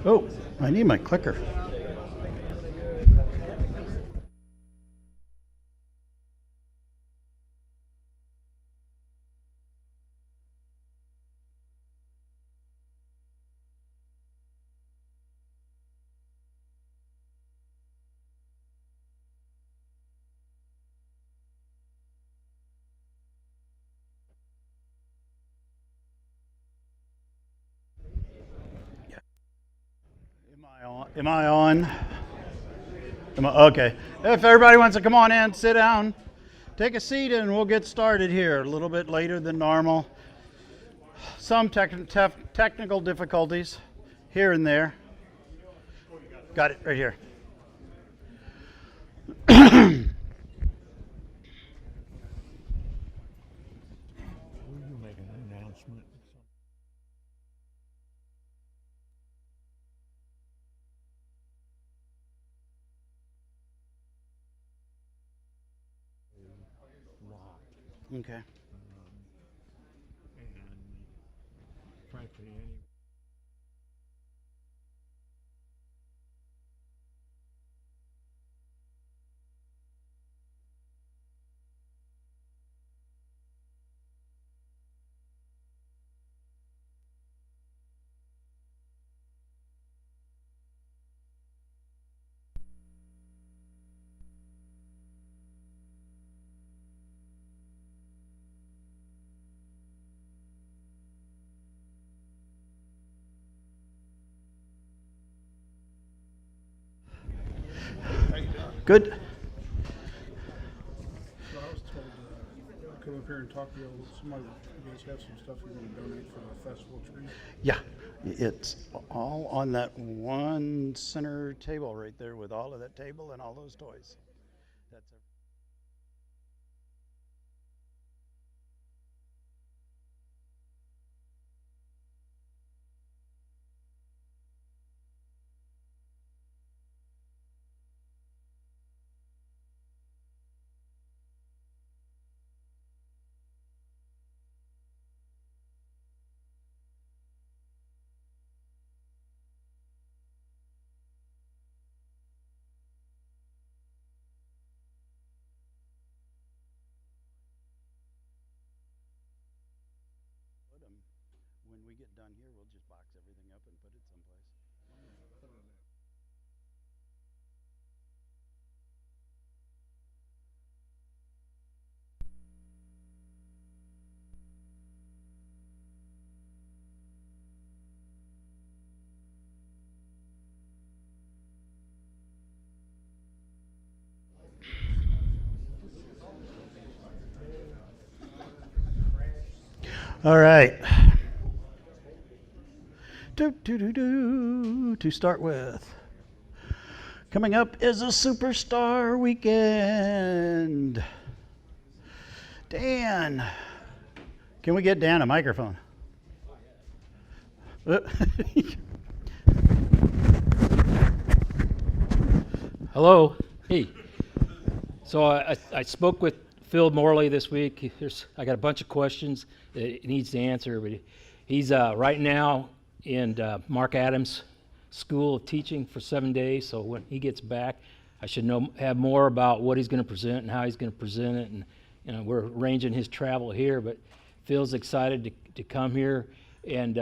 Oh, I need my clicker. Am I on? Okay. If everybody wants to come on in, sit down, take a seat, and we'll get started here. A little bit later than normal. Some technical difficulties here and there. Got it right here. Make an announcement. Okay. And frankly, any Good. So I was told to come up here and talk to you. Somebody, you guys have some stuff you're going to donate for the festival tree. Yeah, it's all on that one center table right there with all of that table and all those toys. That's it. When we get done here, we'll just box everything up and put it someplace. All right. To start with. Coming up is a superstar weekend. Dan. Can we get Dan a microphone? Hello. Hey. So I spoke with Phil Morley this week. I got a bunch of questions that he needs to answer, but he's right now in Mark Adams School of Teaching for 7 days. So when he gets back, I should have more about what he's going to present and how he's going to present it. And we're arranging his travel here, but Phil's excited to come here. And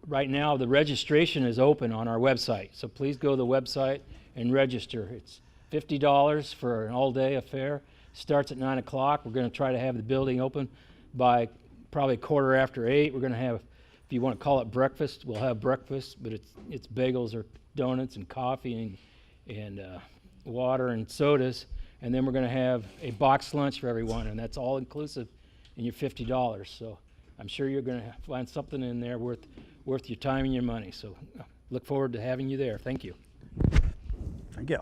right now, the registration is open on our website. So please go to the website and register. It's $50 for an all-day affair. Starts at 9 o'clock. We're going to try to have the building open by probably 8:15. We're going to have, if you want to call it breakfast, we'll have breakfast, but it's bagels or donuts and coffee and water and sodas. And then we're going to have a box lunch for everyone, and that's all inclusive in your $50. So I'm sure you're going to find something in there worth your time and your money. So look forward to having you there. Thank you. Thank you.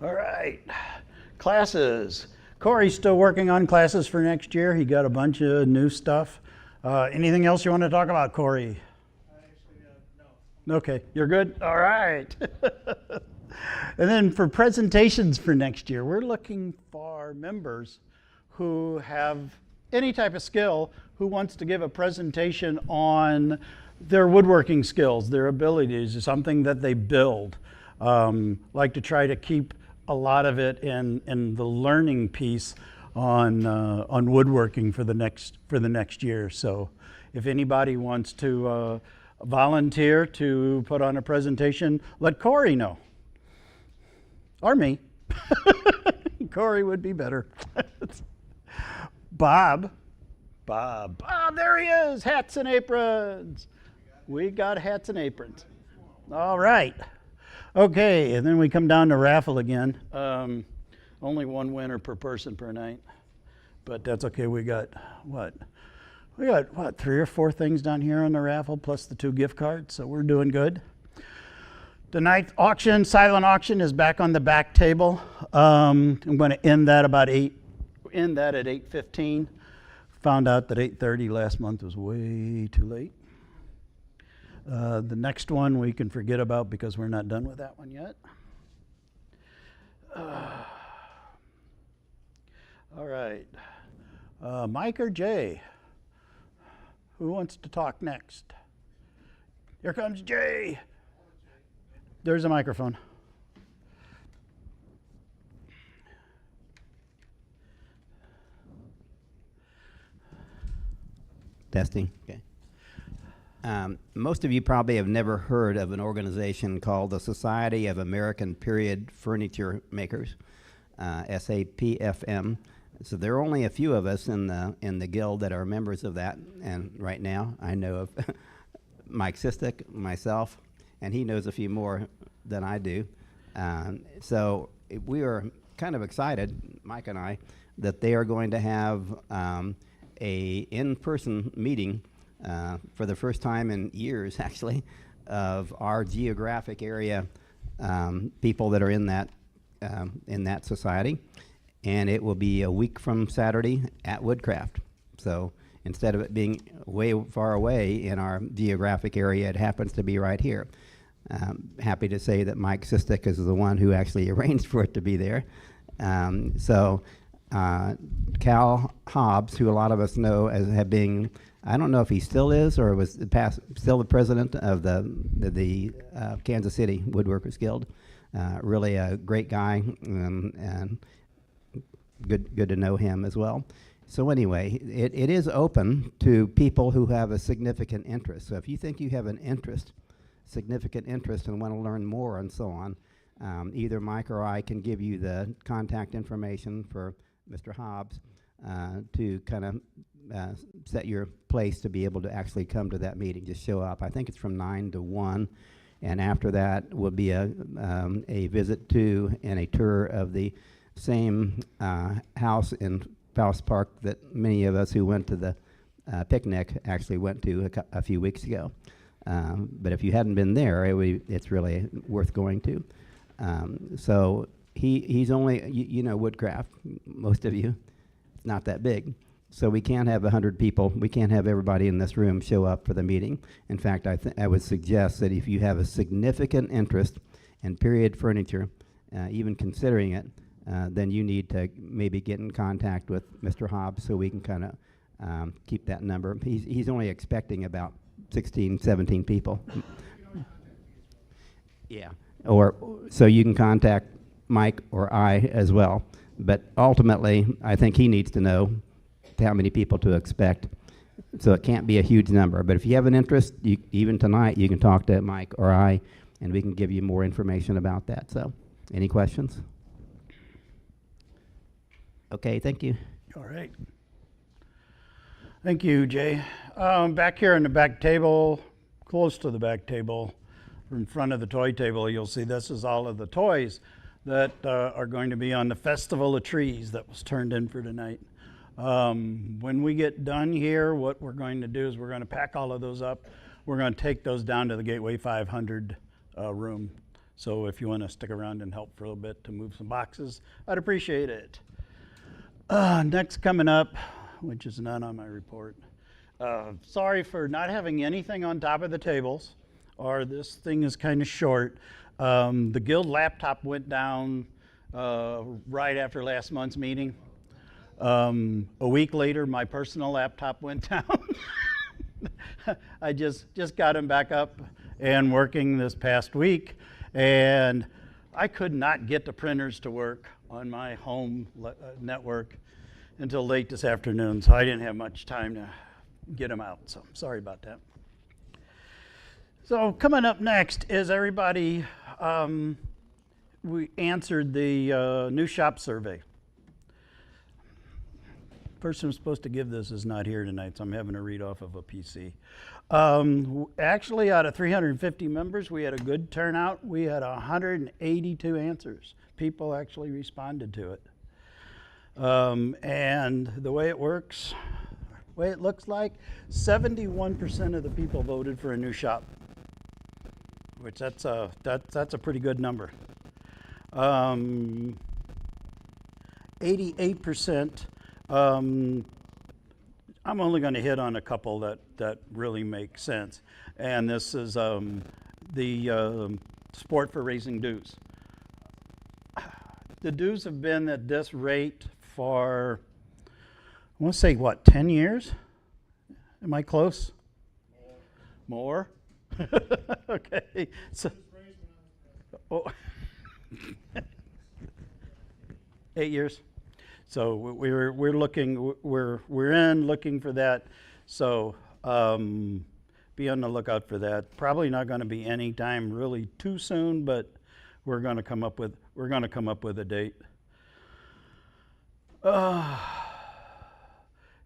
All right, classes. Corey's still working on classes for next year. He got a bunch of new stuff. Anything else you want to talk about, Corey? No. Okay, you're good? All right. And then for presentations for next year, we're looking for members who have any type of skill who wants to give a presentation on their woodworking skills, their abilities, something that they build. Like to try to keep a lot of it in the learning piece on woodworking for the next year. So if anybody wants to volunteer to put on a presentation, let Corey know. Or me. Corey would be better. Bob, there he is, hats and aprons. We got hats and aprons. All right. Okay, and then we come down to raffle again. Only one winner per person per night, but that's okay. We got what, 3 or 4 things down here on the raffle, plus the 2 gift cards, so we're doing good. Tonight's auction, silent auction, is back on the back table. I'm going to end that at 8:15. Found out that 8:30 last month was way too late. The next one we can forget about because we're not done with that one yet. All right. Mike or Jay? Who wants to talk next? Here comes Jay. There's a microphone. Testing. Okay. Most of you probably have never heard of an organization called the Society of American Period Furniture Makers, SAPFM. So there are only a few of us in the guild that are members of that, and right now I know of Mike Sistick, myself, and he knows a few more than I do. So we are kind of excited, Mike and I, that they are going to have a in-person meeting for the first time in years, actually, of our geographic area people that are in that society. And it will be a week from Saturday at Woodcraft. So instead of it being way far away in our geographic area, it happens to be right here. Happy to say that Mike Sistick is the one who actually arranged for it to be there. Cal Hobbs, who a lot of us know as being, I don't know if he still is or was still the president of the Kansas City Woodworkers Guild. Really a great guy, and good to know him as well. So anyway, it is open to people who have a significant interest. So if you think you have an significant interest and want to learn more and so on, either Mike or I can give you the contact information for Mr. Hobbs to kind of set your place to be able to actually come to that meeting. Just show up. I think it's from 9 to 1, and after that will be a visit to and a tour of the same house in Faust Park that many of us who went to the picnic actually went to a few weeks ago. But if you hadn't been there, it's really worth going to. So he's only, you know, Woodcraft, most of you, it's not that big. So we can't have 100 people. We can't have everybody in this room show up for the meeting. In fact, I would suggest that if you have a significant interest in period furniture, even considering it, then you need to maybe get in contact with Mr. Hobbs so we can kind of keep that number. He's only expecting about 16, 17 people. Yeah. Or so you can contact Mike or I as well. But ultimately, I think he needs to know how many people to expect. So it can't be a huge number. But if you have an interest, even tonight, you can talk to Mike or I, and we can give you more information about that. So, any questions? Okay, thank you. All right. Thank you, Jay. Back here in the back table, close to the back table, in front of the toy table, you'll see this is all of the toys that are going to be on the Festival of Trees that was turned in for tonight. When we get done here, what we're going to do is we're going to pack all of those up. We're going to take those down to the Gateway 500 room. So if you want to stick around and help for a little bit to move some boxes, I'd appreciate it. Next coming up, which is not on my report. Sorry for not having anything on top of the tables, or this thing is kind of short. The Guild laptop went down right after last month's meeting. A week later, my personal laptop went down. I just got him back up and working this past week, and I could not get the printers to work on my home network until late this afternoon, so I didn't have much time to get them out, so sorry about that. So coming up next is everybody, we answered the new shop survey. Person who's supposed to give this is not here tonight, so I'm having to read off of a PC. Actually, out of 350 members, we had a good turnout. We had 182 answers. People actually responded to it. And the way it works, the way it looks like, 71% of the people voted for a new shop, which that's a pretty good number. 88%. I'm only going to hit on a couple that really make sense, and this is the support for raising dues. The dues have been at this rate for, I want to say, what, 10 years? Am I close? More? Okay. So, oh. 8 years. So we're looking for that. So be on the lookout for that. Probably not going to be any time really too soon, but we're going to come up with a date.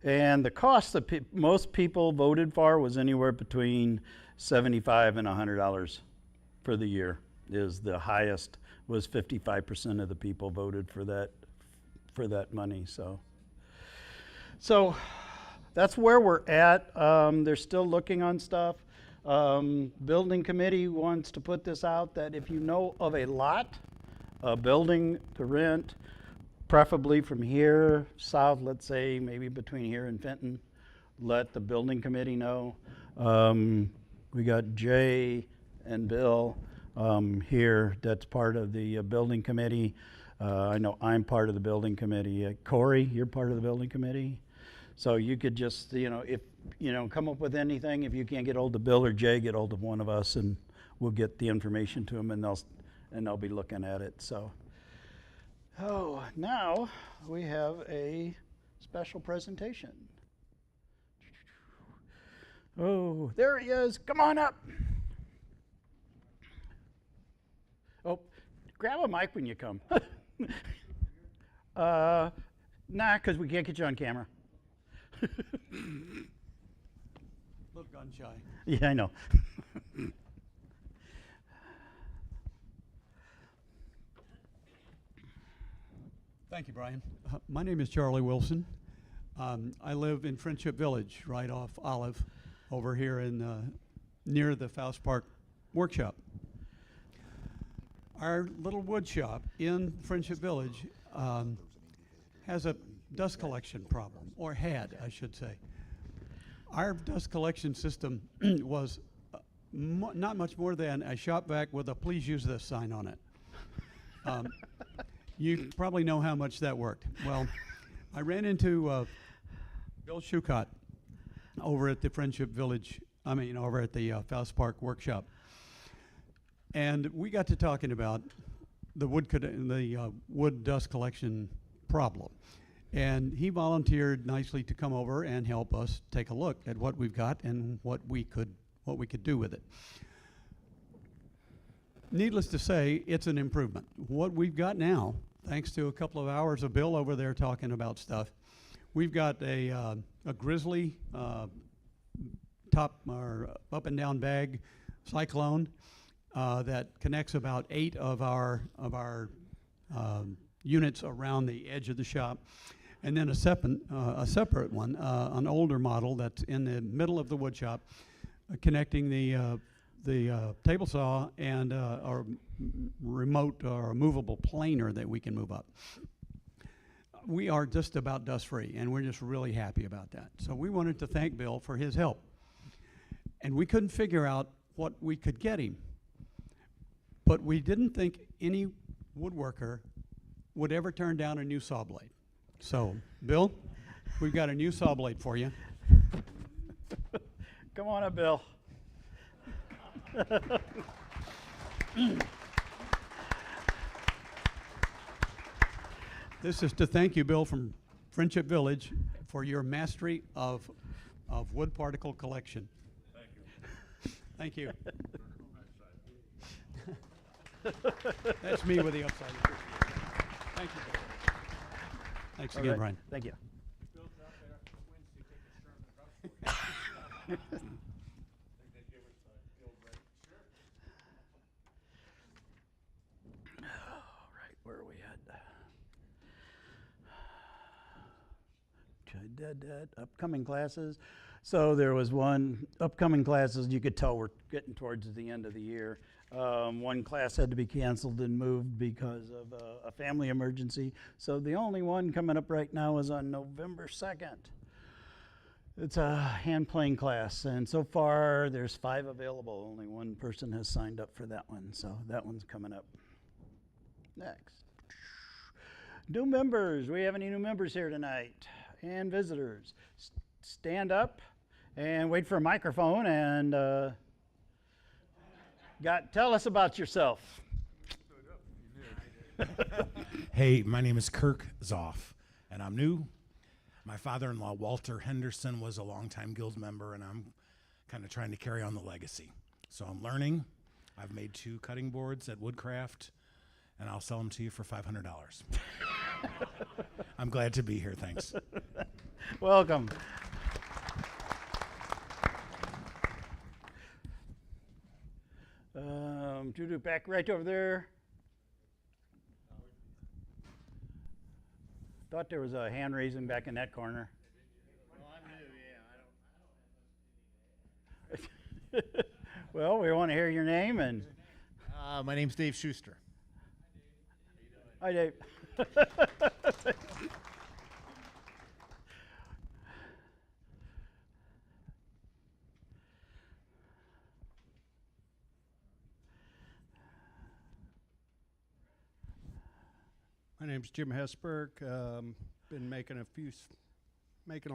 And the cost that most people voted for was anywhere between $75 and $100 for the year. Is the highest, was 55% of the people voted for that money. So that's where we're at. They're still looking on stuff. Building committee wants to put this out that if you know of a lot, a building to rent, preferably from here south, let's say maybe between here and Fenton, let the building committee know. We got Jay and Bill here that's part of the building committee. I know I'm part of the building committee. Corey, you're part of the building committee. So you could just, if, come up with anything. If you can't get hold of Bill or Jay, get hold of one of us and we'll get the information to them and they'll be looking at it. So, now we have a special presentation. Oh, there he is. Come on up. Oh, grab a mic when you come. Nah, because we can't get you on camera. Look gun shy. Yeah, I know. Thank you, Brian. My name is Charlie Wilson. I live in Friendship Village, right off Olive, over here in near the Faust Park workshop. Our little wood shop in Friendship Village has a dust collection problem, or had, I should say. Our dust collection system was not much more than a shop vac with a "please use this" sign on it. You probably know how much that worked. Well, I ran into Bill Schucott over at the Friendship Village, over at the Faust Park workshop. And we got to talking about the wood dust collection problem. And he volunteered nicely to come over and help us take a look at what we've got and what we could do with it. Needless to say, it's an improvement. What we've got now, thanks to a couple of hours of Bill over there talking about stuff, we've got a Grizzly top or up and down bag cyclone that connects about 8 of our units around the edge of the shop, and then a separate one, an older model that's in the middle of the wood shop, connecting the table saw and our remote or movable planer that we can move up. We are just about dust free, and we're just really happy about that. So we wanted to thank Bill for his help, and we couldn't figure out what we could get him. But we didn't think any woodworker would ever turn down a new saw blade. So, Bill, we've got a new saw blade for you. Come on up, Bill. This is to thank you, Bill, from Friendship Village for your mastery of wood particle collection. Thank you. That's me with the upside. Thank you, Bill. Thanks All again, right. Brian. Thank you. All right, where are we at? Upcoming classes. So there was one upcoming classes. You could tell we're getting towards the end of the year. One class had to be canceled and moved because of a family emergency. So the only one coming up right now is on November 2nd. It's a hand plane class, and so far there's 5 available. Only one person has signed up for that one, so that one's coming up. Next. New members. We have any new members here tonight? And visitors. Stand up and wait for a microphone and tell us about yourself. Hey, my name is Kirk Zoff, and I'm new. My father-in-law, Walter Henderson, was a longtime guild member, and I'm kind of trying to carry on the legacy. So I'm learning. I've made 2 cutting boards at Woodcraft, and I'll sell them to you for $500. I'm glad to be here. Thanks. Welcome. Back right over there. Thought there was a hand raising back in that corner. Well, I'm new, yeah. Well, we want to hear your name and. My name's Dave Schuster. Hi, Dave. My name's Jim Hesberg. Been making a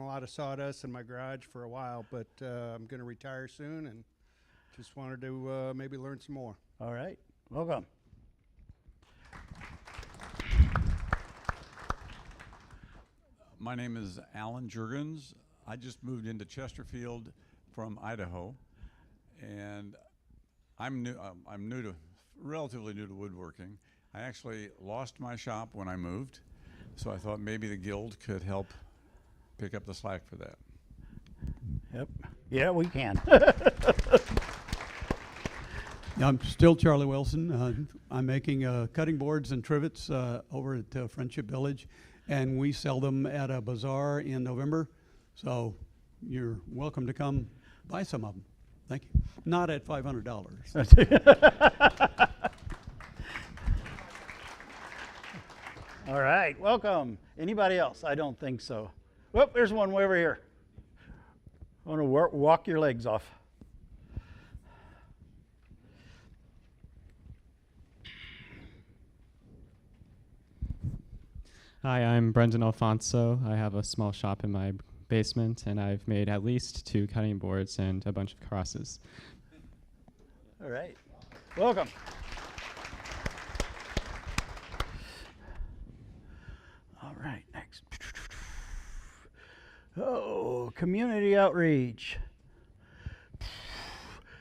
lot of sawdust in my garage for a while, but I'm going to retire soon and just wanted to maybe learn some more. All right. Welcome. My name is Alan Jurgens. I just moved into Chesterfield from Idaho, and I'm relatively new to woodworking. I actually lost my shop when I moved, so I thought maybe the guild could help pick up the slack for that. Yep. Yeah, we can. I'm still Charlie Wilson. I'm making cutting boards and trivets over at Friendship Village, and we sell them at a bazaar in November. So you're welcome to come buy some of them. Thank you. Not at $500. All right. Welcome. Anybody else? I don't think so. Whoop, there's one way over here. I want to walk your legs off. Hi, I'm Brendan Alfonso. I have a small shop in my basement, and I've made at least 2 cutting boards and a bunch of crosses. All right. Welcome. All right, next. Oh, community outreach.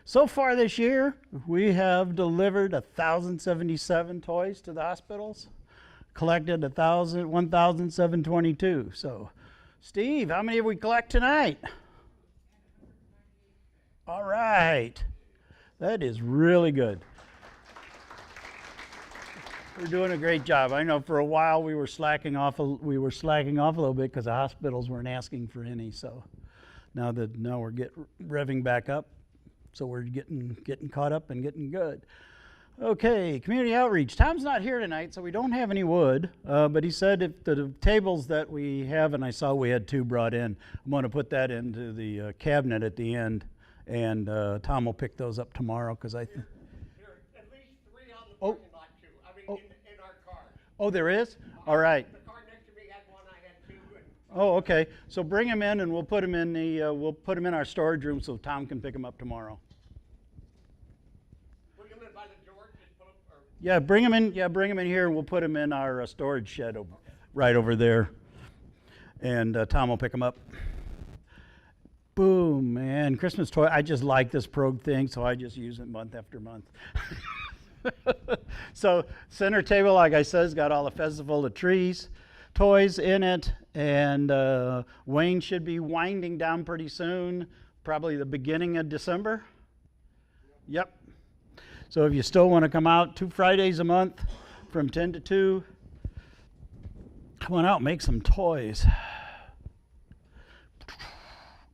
So far this year, we have delivered 1,077 toys to the hospitals, collected 1,722. So, Steve, how many have we collect tonight? All right. That is really good. We're doing a great job. I know for a while we were slacking off a little bit because the hospitals weren't asking for any. So now we're revving back up. So we're getting caught up and getting good. Okay, community outreach. Tom's not here tonight, so we don't have any wood. But he said if the tables that we have, and I saw we had 2 brought in, I'm going to put that into the cabinet at the end, and Tom will pick those up tomorrow because I. There are at least 3 on the parking lot too. I mean, in our car. Oh, there is? All right. The car next to me had one. I had Oh, okay. So bring them in, and we'll put them in our storage room so Tom can pick them up tomorrow. Put them in by the door, just put them, or Yeah, bring them in. Yeah, bring them in here, and we'll put them in our storage shed right over there. And Tom will pick them up. Boom, man! Christmas toy. I just like this Prog thing, so I just use it month after month. So center table, like I said, has got all the Festival of Trees toys in it, and Wayne should be winding down pretty soon, probably the beginning of December. Yep. So if you still want to come out 2 Fridays a month from 10 to 2, come on out, make some toys.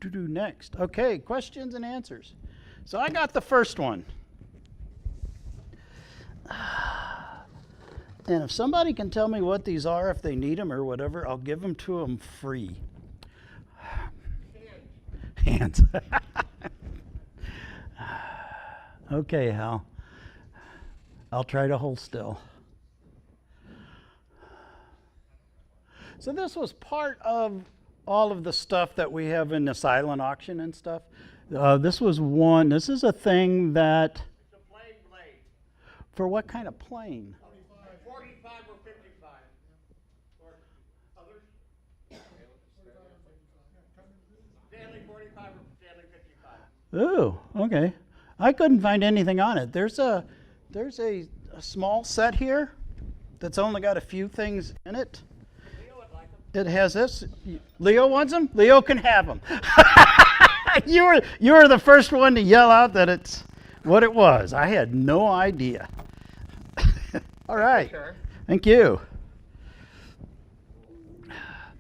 To do next. Okay, questions and answers. So I got the first one. And if somebody can tell me what these are, if they need them or whatever, I'll give them to them free. Hands. Okay, Hal. I'll try to hold still. So this was part of all of the stuff that we have in the silent auction and stuff. This is a thing that, it's a plane blade. for what kind of plane? 45 or 55. Or others? Stanley 45 or Stanley 55. Oh, okay. I couldn't find anything on it. There's a small set here that's only got a few things in it. Leo would like them. It has this. Leo wants them? Leo can have them. You were the first one to yell out that it's what it was. I had no idea. All right. Sure. Thank you.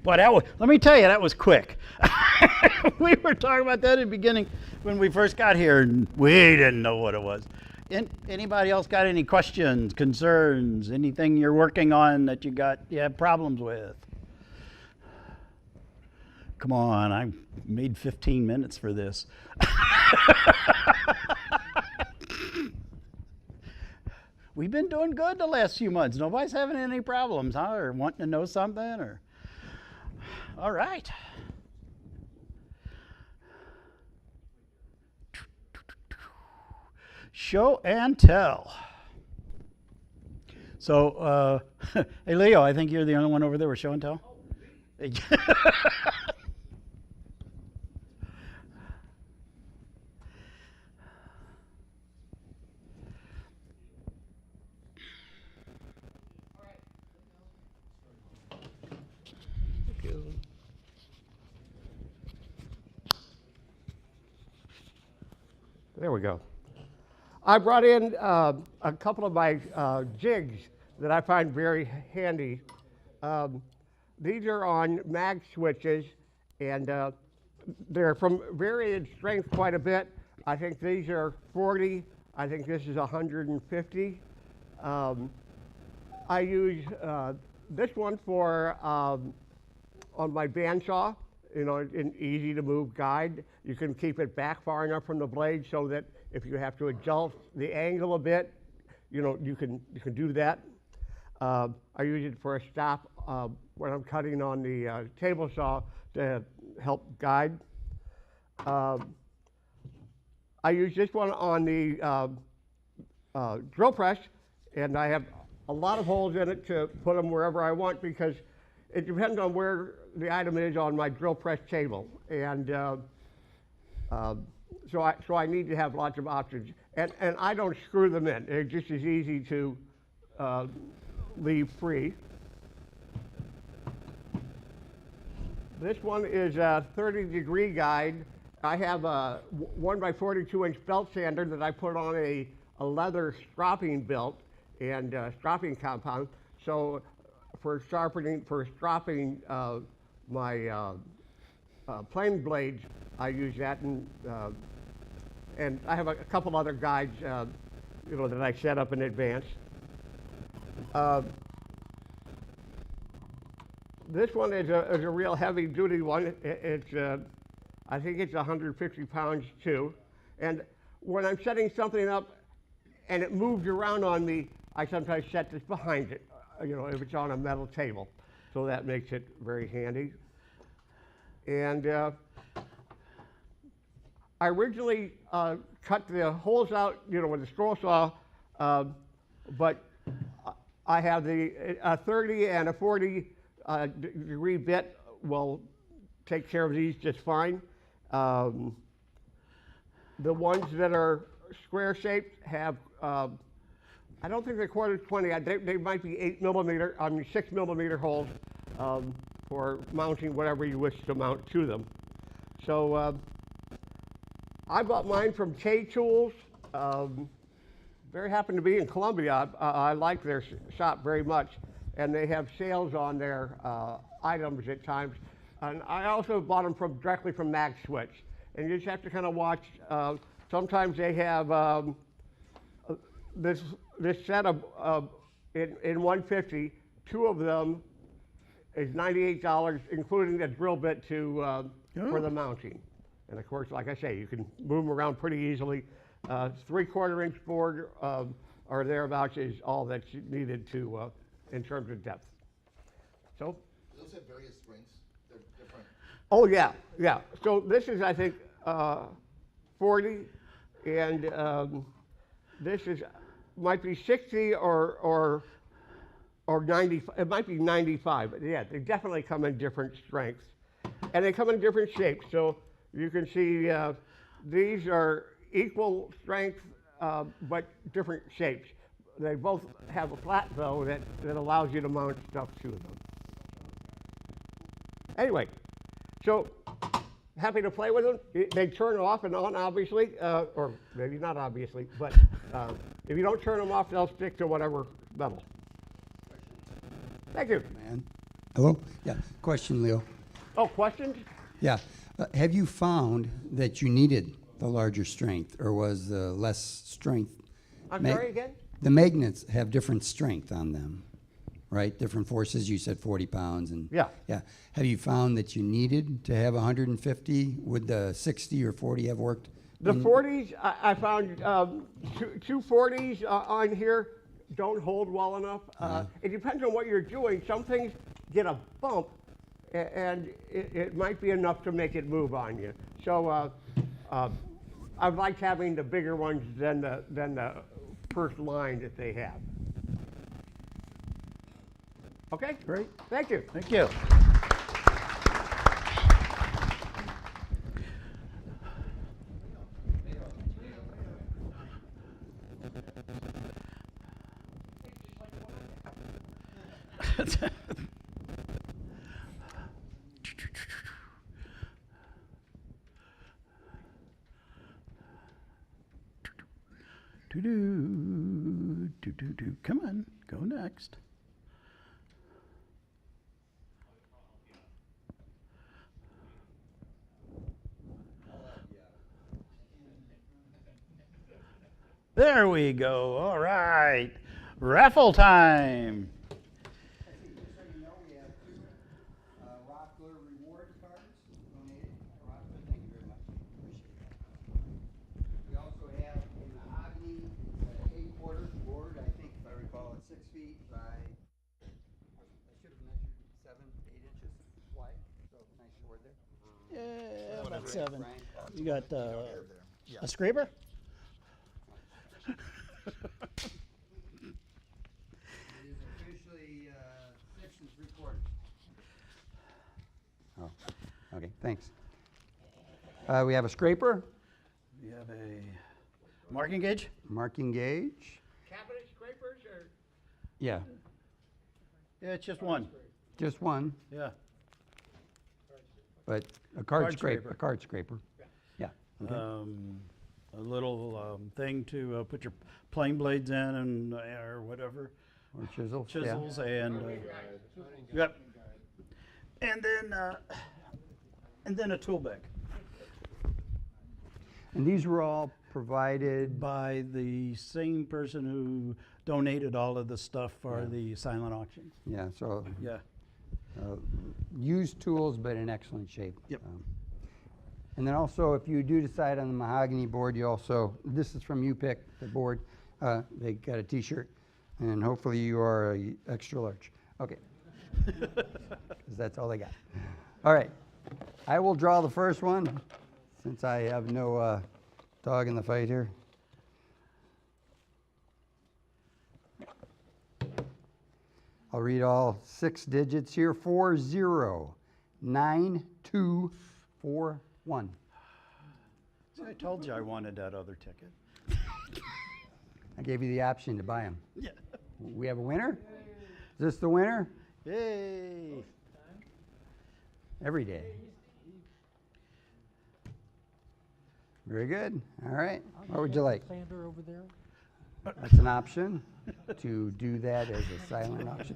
Boy, let me tell you, that was quick. We were talking about that in the beginning when we first got here, and we didn't know what it was. Anybody else got any questions, concerns, anything you're working on that you have problems with? Come on, I made 15 minutes for this. We've been doing good the last few months. Nobody's having any problems, huh? Or wanting to know something, or... All right. Show and tell. So, hey Leo, I think you're the only one over there with show and tell. There we go. I brought in a couple of my jigs that I find very handy. These are on mag switches, and they're from varying strength quite a bit. I think these are 40. I think this is 150. I use this one for on my bandsaw. You know, an easy to move guide. You can keep it back far enough from the blade so that if you have to adjust the angle a bit, you know, you can do that. I use it for a stop when I'm cutting on the table saw to help guide. I use this one on the drill press, and I have a lot of holes in it to put them wherever I want because it depends on where the item is on my drill press table, and so I need to have lots of options, and I don't screw them in. They're just as easy to leave free. This one is a 30-degree guide. I have a 1x42-inch belt sander that I put on a leather stropping belt and stropping compound. So for stropping my plane blades, I use that, and I have a couple other guides, you know, that I set up in advance. This one is a real heavy-duty one. I think it's 150 pounds too. And when I'm setting something up and it moves around on me, I sometimes set this behind it, you know, if it's on a metal table. So that makes it very handy. And I originally cut the holes out, with a straw saw, but I have a 30 and a 40 degree bit will take care of these just fine. The ones that are square shaped have, I don't think they're 1/4 20. They might be 6 millimeter holes for mounting whatever you wish to mount to them. So I bought mine from K Tools. Very happen to be in Columbia. I like their shop very much, and they have sales on their items at times. And I also bought them directly from Mag Switch. And you just have to kind of watch. Sometimes they have this set of in 150. 2 of them is $98, including the drill bit for the mounting. And of course, like I say, you can move them around pretty easily. 3/4 inch board or thereabouts is all that's needed to in terms of depth. So. Those have various strengths. They're different. Oh yeah, yeah. So this is, I think, 40, and this might be 60 or 90. It might be 95. But yeah, they definitely come in different strengths, and they come in different shapes. So you can see these are equal strength, but different shapes. They both have a flat though that allows you to mount stuff to them. Anyway, so happy to play with them. They turn off and on, obviously, or maybe not obviously, but if you don't turn them off, they'll stick to whatever metal. Thank you. Man. Hello? Yeah, question, Leo. Oh, questions? Yeah. Have you found that you needed the larger strength, or was the less strength? I'm sorry again? The magnets have different strength on them, right? Different forces. You said 40 pounds. And yeah. Yeah. Have you found that you needed to have 150? Would the 60 or 40 have worked? The 40s, I found two 40s on here don't hold well enough. It depends on what you're doing. Some things get a bump, and it might be enough to make it move on you. So I've liked having the bigger ones than the first line that they have. Okay? Great. Thank you. Thank you. Come on, go next. There we go. All right. Raffle time. Yeah, about 7. You got a scraper? It is officially 6 3/4. Oh, okay, thanks. We have a scraper. We have a marking gauge? Marking gauge. Cabinet scrapers or? Yeah, Yeah, it's just one. just one, Yeah. but a card Card scraper. scraper. A card scraper. Yeah. Okay. A little thing to put your plane blades in and or whatever. Or chisels. Chisels and yep. And then a tool bag And these were all provided. by the same person who donated all of the stuff for the silent auctions. Yeah. So Yeah. used tools, but in excellent shape. Yep. And then also, if you do decide on the mahogany board, you also, this is from You Pick, the board, they got a t-shirt, and hopefully you are a extra large. Okay. 'Cause that's all they got. All right. I will draw the first one since I have no dog in the fight here. I'll read all 6 digits here. 409241. See, I told you I wanted that other ticket. I gave you the option to buy them. Yeah. We have a winner? Is this the winner? Yay. Every day. Very good. All right. What would you like? Planter over there. That's an option to do that as a silent option.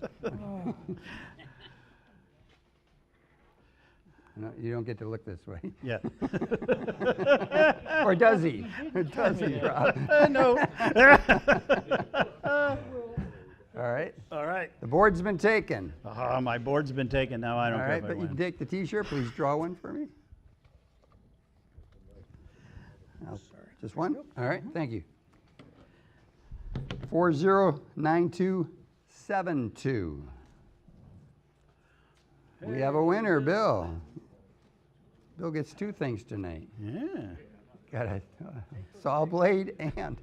No, you don't get to look this way. Yeah. Or does he? Does he, Rob? No. All right. All right. The board's been taken. My board's been taken now. I don't All care right, if I but you win. can take the T-shirt. Please draw one for me. Just one? All right, thank you. 409272. We have a winner, Bill. Bill gets 2 things tonight. Yeah. Got a saw blade and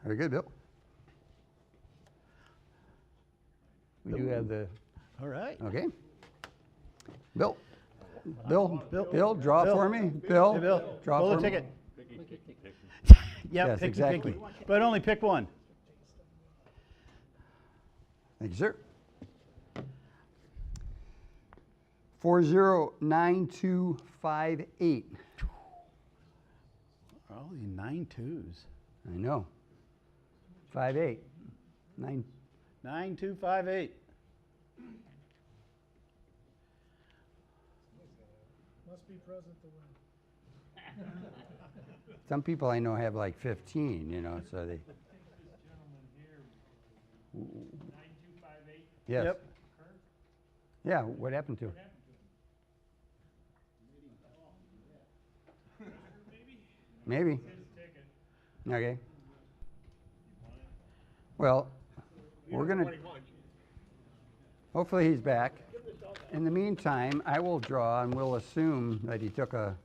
very good, Bill. We do have the, All right. okay. Bill, draw Bill. for me. Bill, Hey, Bill, draw pull for the me. ticket. Yes, Yep, pick exactly. the pinky. But only pick one. Thank you, sir. 409258. All these 9 2s. I know. 58. 9. 9258. Must be present to win. Some people I know have like 15, you know, so they. 9258. Yes. Yep. Yeah, what happened to it? Maybe. Okay. Well, we're going to. Hopefully he's back. In the meantime, I will draw and we'll assume that he took a.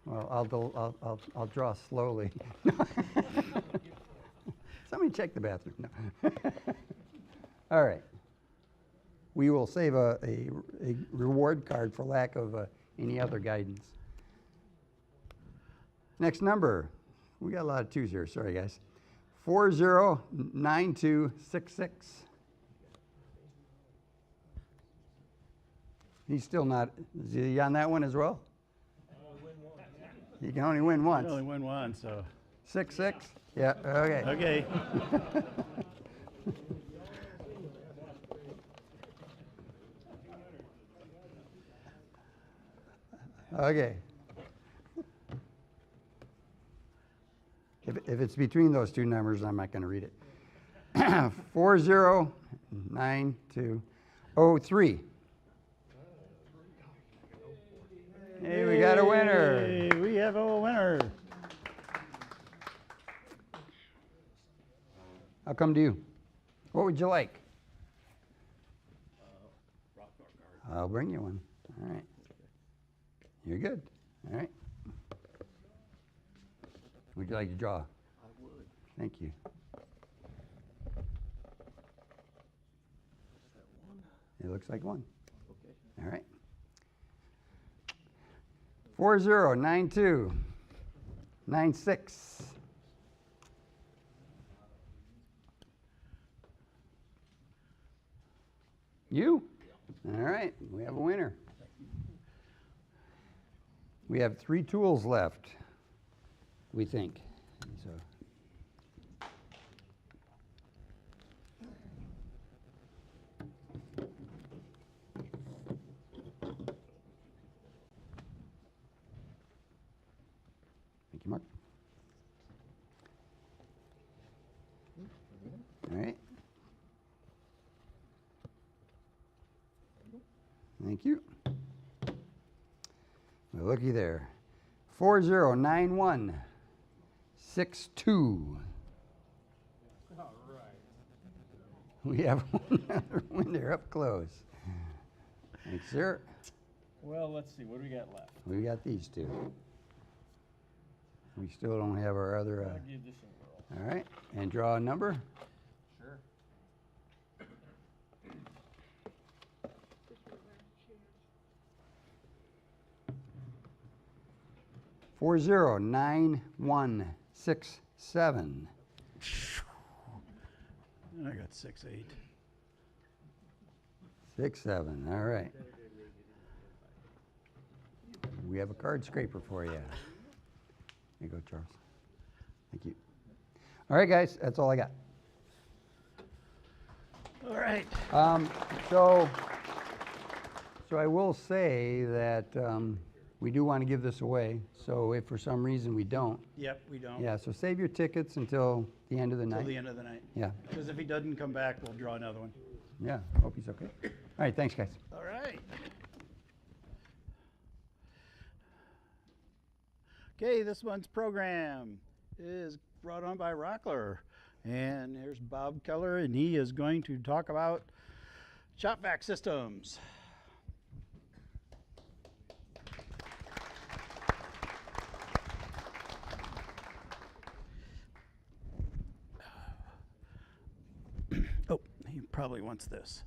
Well, I'll draw slowly. Somebody check the bathroom. No. All right. We will save a reward card for lack of any other guidance. Next number. We got a lot of 2s here. Sorry, guys. 409266. He's still not. Is he on that one as well? You can only win I once. only win one, so. 66? Yeah, okay. Okay. Okay. If it's between those 2 numbers, I'm not going to read it. 409203. Hey, we got a winner. Hey, we have a winner. I'll come to you. What would you like? I'll bring you one. All right. You're good. All right. Would you like to draw? I would. Thank you. It looks like one. Okay. All right. 409296. You? All right. We have a winner. We have 3 tools left, we think. So. Thank you, Mark. All right. Thank you. Well, looky there. 409162. We have another one there up close. Thanks, sir. Well, let's see, what do we got left? We got these two. We still don't have our other, I'll give this a whirl. all right, and draw a number. Sure. 409167. I got 6-8. 67, all right. We have a card scraper for you. There you go, Charles. Thank you. All right, guys, that's all I got. All right. So I will say that we do want to give this away. So if for some reason we don't, Yep, we don't. yeah, so save your tickets until the end of the Till night. the end of the night. Yeah, Because if he doesn't come back, we'll draw another one. yeah, hope he's okay. All right, thanks, guys. All right. Okay, this month's program is brought on by Rockler. And here's Bob Keller, and he is going to talk about shop vac systems. Oh, he probably wants this.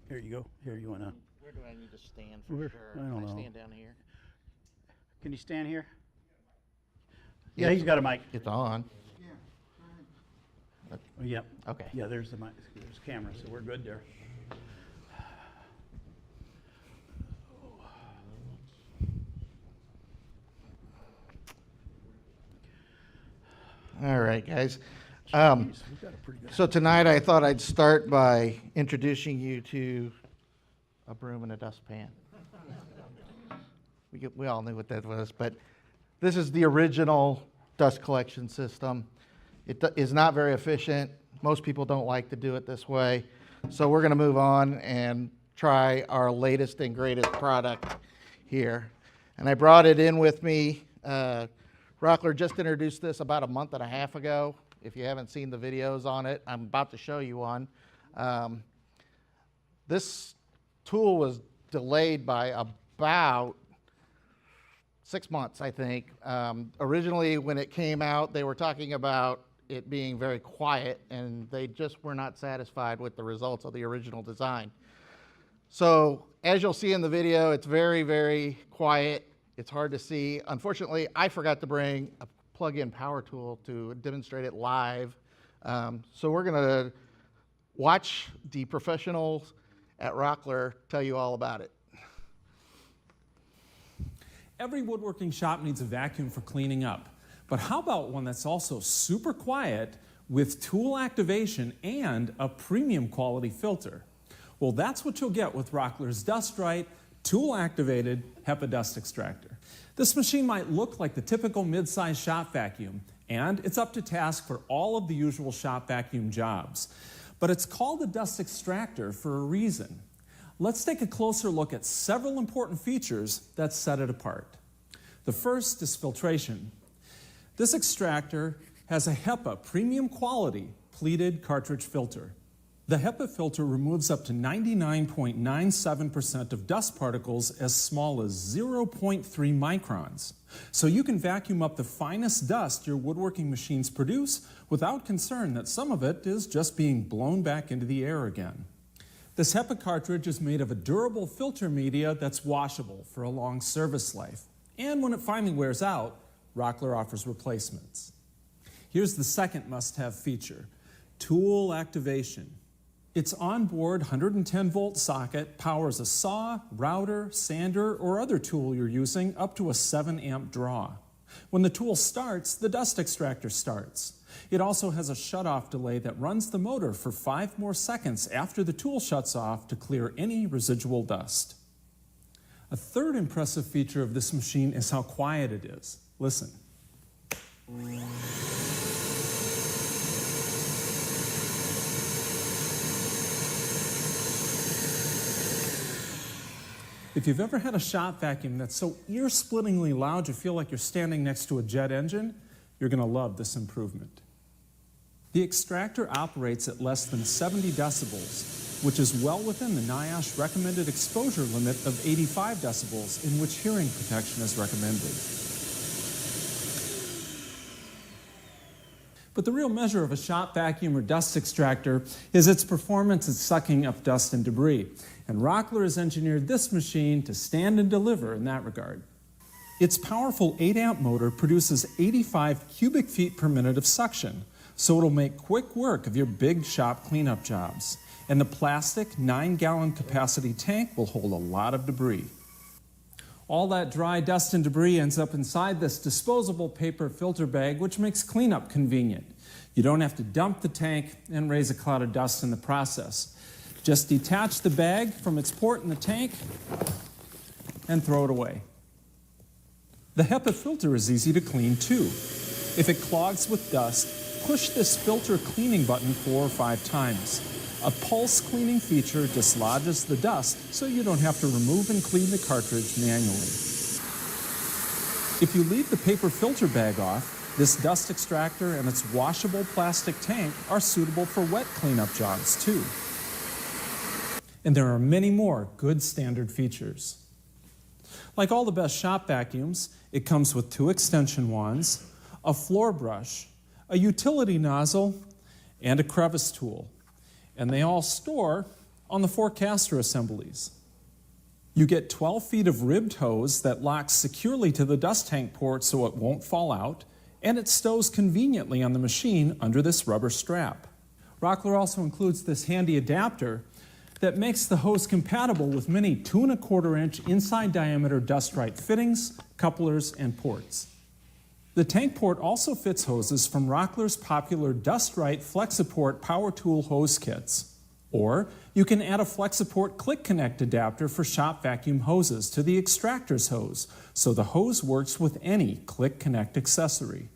Here you go. Here, you wanna? Where do I need to stand for Where? sure? I don't Can know. I stand down here? Can you stand here? Yeah, he's got a mic. It's on. Yep. Okay. Yeah, there's the mic. There's camera, so we're good there. All right, guys. Jeez, we've got a pretty good. So tonight I thought I'd start by introducing you to a broom and a dustpan. We all knew what that was, but this is the original dust collection system. It is not very efficient. Most people don't like to do it this way. So we're going to move on and try our latest and greatest product here. And I brought it in with me. Rockler just introduced this about a month and a half ago. If you haven't seen the videos on it, I'm about to show you one. This tool was delayed by about 6 months, I think. Originally, when it came out, they were talking about it being very quiet, and they just were not satisfied with the results of the original design. So, as you'll see in the video, it's very, very quiet. It's hard to see. Unfortunately, I forgot to bring a plug-in power tool to demonstrate it live. So we're going to watch the professionals at Rockler tell you all about it. Every woodworking shop needs a vacuum for cleaning up. But how about one that's also super quiet with tool activation and a premium quality filter? Well, that's what you'll get with Rockler's Dust Right tool-activated HEPA dust extractor. This machine might look like the typical mid-size shop vacuum, and it's up to task for all of the usual shop vacuum jobs. But it's called a dust extractor for a reason. Let's take a closer look at several important features that set it apart. The first is filtration. This extractor has a HEPA premium quality pleated cartridge filter. The HEPA filter removes up to 99.97% of dust particles as small as 0.3 microns. So you can vacuum up the finest dust your woodworking machines produce without concern that some of it is just being blown back into the air again. This HEPA cartridge is made of a durable filter media that's washable for a long service life. And when it finally wears out, Rockler offers replacements. Here's the second must-have feature, tool activation. Its onboard 110-volt socket powers a saw, router, sander, or other tool you're using up to a 7-amp draw. When the tool starts, the dust extractor starts. It also has a shut-off delay that runs the motor for 5 more seconds after the tool shuts off to clear any residual dust. A third impressive feature of this machine is how quiet it is. Listen. If you've ever had a shop vacuum that's so ear-splittingly loud you feel like you're standing next to a jet engine, you're going to love this improvement. The extractor operates at less than 70 decibels, which is well within the NIOSH recommended exposure limit of 85 decibels, in which hearing protection is recommended. But the real measure of a shop vacuum or dust extractor is its performance at sucking up dust and debris. And Rockler has engineered this machine to stand and deliver in that regard. Its powerful 8-amp motor produces 85 cubic feet per minute of suction, so it'll make quick work of your big shop cleanup jobs. And the plastic 9-gallon capacity tank will hold a lot of debris. All that dry dust and debris ends up inside this disposable paper filter bag, which makes cleanup convenient. You don't have to dump the tank and raise a cloud of dust in the process. Just detach the bag from its port in the tank and throw it away. The HEPA filter is easy to clean too. If it clogs with dust, push this filter cleaning button 4 or 5 times. A pulse cleaning feature dislodges the dust so you don't have to remove and clean the cartridge manually. If you leave the paper filter bag off, this dust extractor and its washable plastic tank are suitable for wet cleanup jobs too. And there are many more good standard features. Like all the best shop vacuums, it comes with 2 extension wands, a floor brush, a utility nozzle, and a crevice tool. And they all store on the 4 caster assemblies. You get 12 feet of ribbed hose that locks securely to the dust tank port so it won't fall out, and it stows conveniently on the machine under this rubber strap. Rockler also includes this handy adapter that makes the hose compatible with many 2¼ inch inside diameter dust-right fittings, couplers, and ports. The tank port also fits hoses from Rockler's popular Dust-Right Flexiport power tool hose kits. Or you can add a Flexiport Click Connect adapter for shop vacuum hoses to the extractor's hose, so the hose works with any Click Connect accessory.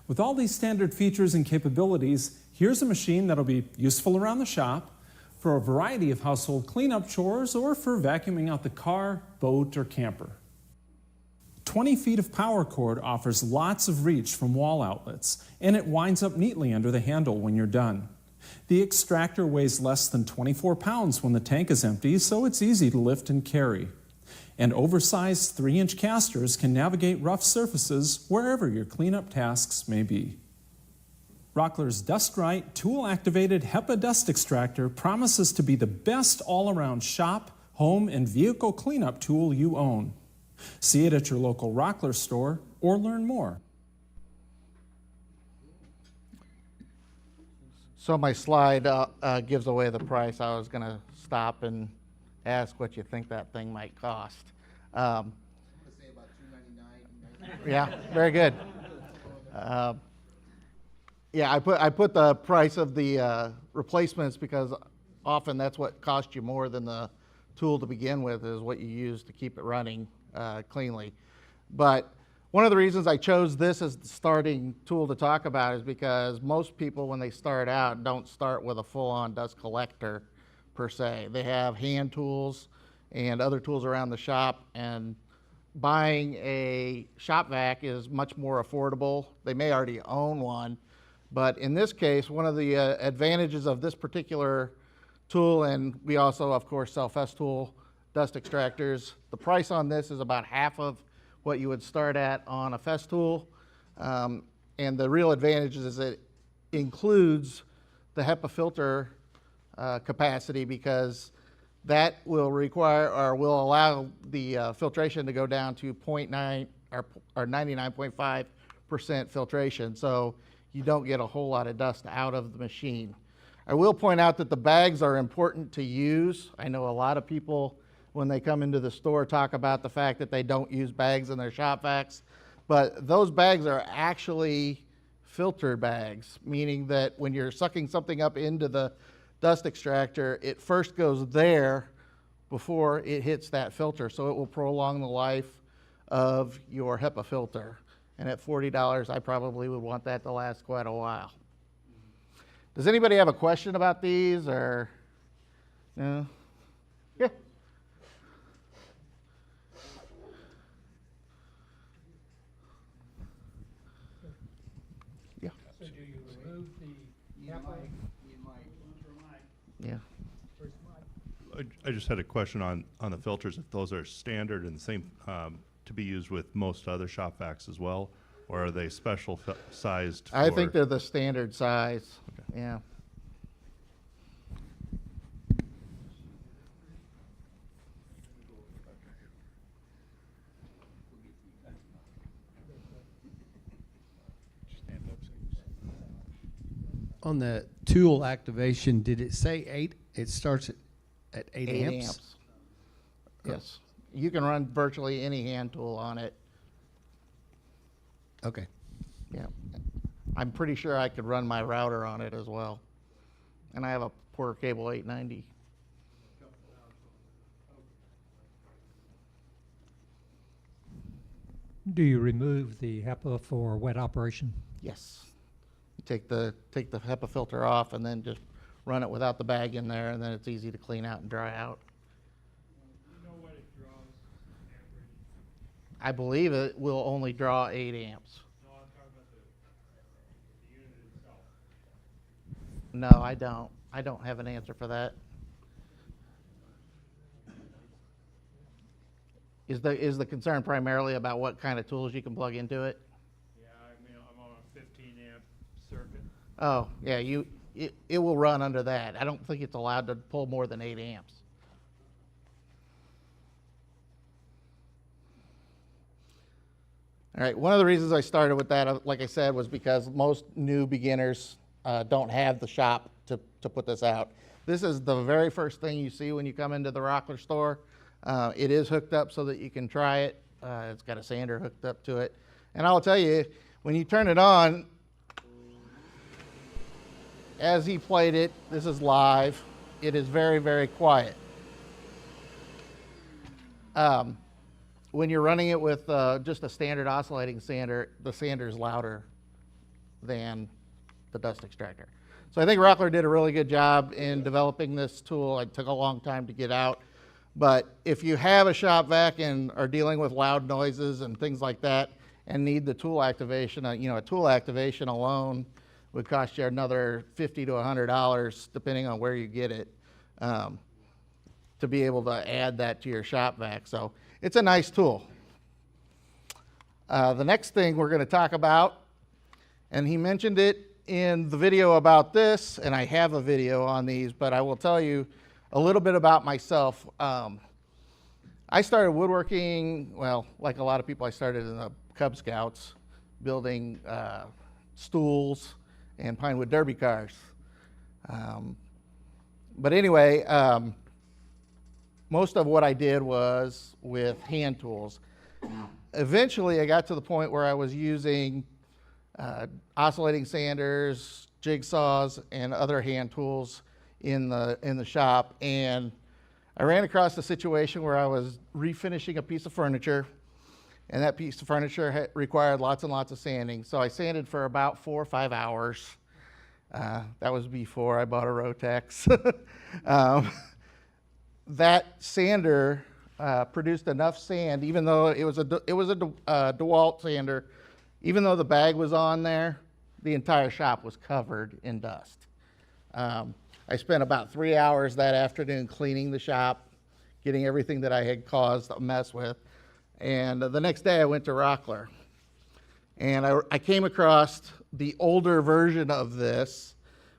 With all these standard features and capabilities, here's a machine that'll be useful around the shop, for a variety of household cleanup chores, or for vacuuming out the car, boat, or camper. 20 feet of power cord offers lots of reach from wall outlets, and it winds up neatly under the handle when you're done. The extractor weighs less than 24 pounds when the tank is empty, so it's easy to lift and carry. And oversized 3-inch casters can navigate rough surfaces wherever your cleanup tasks may be. Rockler's Dust-Right tool-activated HEPA dust extractor promises to be the best all-around shop, home, and vehicle cleanup tool you own. See it at your local Rockler store or learn more. So my slide gives away the price. I was going to stop and ask what you think that thing might cost. I'm gonna say about $299. Yeah, very good. Yeah, I put the price of the replacements because often that's what costs you more than the tool to begin with, is what you use to keep it running cleanly. But one of the reasons I chose this as the starting tool to talk about is because most people, when they start out, don't start with a full-on dust collector per se. They have hand tools and other tools around the shop, and buying a shop vac is much more affordable. They may already own one, but in this case, one of the advantages of this particular tool, and we also, of course, sell Festool dust extractors, the price on this is about half of what you would start at on a Festool. And the real advantage is it includes the HEPA filter capacity, because that will require or will allow the filtration to go down to 0.9 or 99.5% filtration. So you don't get a whole lot of dust out of the machine. I will point out that the bags are important to use. I know a lot of people, when they come into the store, talk about the fact that they don't use bags in their shop vacs, but those bags are actually filtered bags, meaning that when you're sucking something up into the dust extractor, it first goes there before it hits that filter, so it will prolong the life of your HEPA filter. And at $40, I probably would want that to last quite a while. Does anybody have a question about these, or no? Yeah. Yeah. I just had a question on the filters, if those are standard and the same to be used with most other shop vacs as well, or are they special sized? I think they're the standard size. Okay. Yeah. On the tool activation, did it say 8? It starts at 8 amps? Yes. You can run virtually any hand tool on it. Okay. Yeah. I'm pretty sure I could run my router on it as well. And I have a Porter Cable 890. Do you remove the HEPA for wet operation? Yes. You take the HEPA filter off and then just run it without the bag in there, and then it's easy to clean out and dry out. I believe it will only draw 8 amps. No, I don't. I don't have an answer for that. Is the concern primarily about what kind of tools you can plug into it? Yeah, I mean, I'm on a 15 amp circuit. Oh, yeah, it will run under that. I don't think it's allowed to pull more than 8 amps. All right, one of the reasons I started with that, like I said, was because most new beginners don't have the shop to put this out. This is the very first thing you see when you come into the Rockler store. It is hooked up so that you can try it. It's got a sander hooked up to it. And I'll tell you, when you turn it on, as he played it, this is live, it is very, very quiet. When you're running it with just a standard oscillating sander, the sander is louder than the dust extractor. So I think Rockler did a really good job in developing this tool. It took a long time to get out. But if you have a shop vac and are dealing with loud noises and things like that and need the tool activation, a tool activation alone would cost you another $50 to $100, depending on where you get it, to be able to add that to your shop vac. So it's a nice tool. The next thing we're going to talk about, and he mentioned it in the video about this, and I have a video on these, but I will tell you a little bit about myself. I started woodworking, well, like a lot of people, I started in the Cub Scouts, building stools and Pinewood Derby cars. But anyway, most of what I did was with hand tools. Eventually, I got to the point where I was using oscillating sanders, jigsaws, and other hand tools in the shop, and I ran across a situation where I was refinishing a piece of furniture, and that piece of furniture required lots and lots of sanding. So I sanded for about 4 or 5 hours. That was before I bought a Rotex. That sander produced enough sand, even though it was a DeWalt sander. Even though the bag was on there, the entire shop was covered in dust. I spent about 3 hours that afternoon cleaning the shop, getting everything that I had caused a mess with. And the next day I went to Rockler. And I came across the older version of this,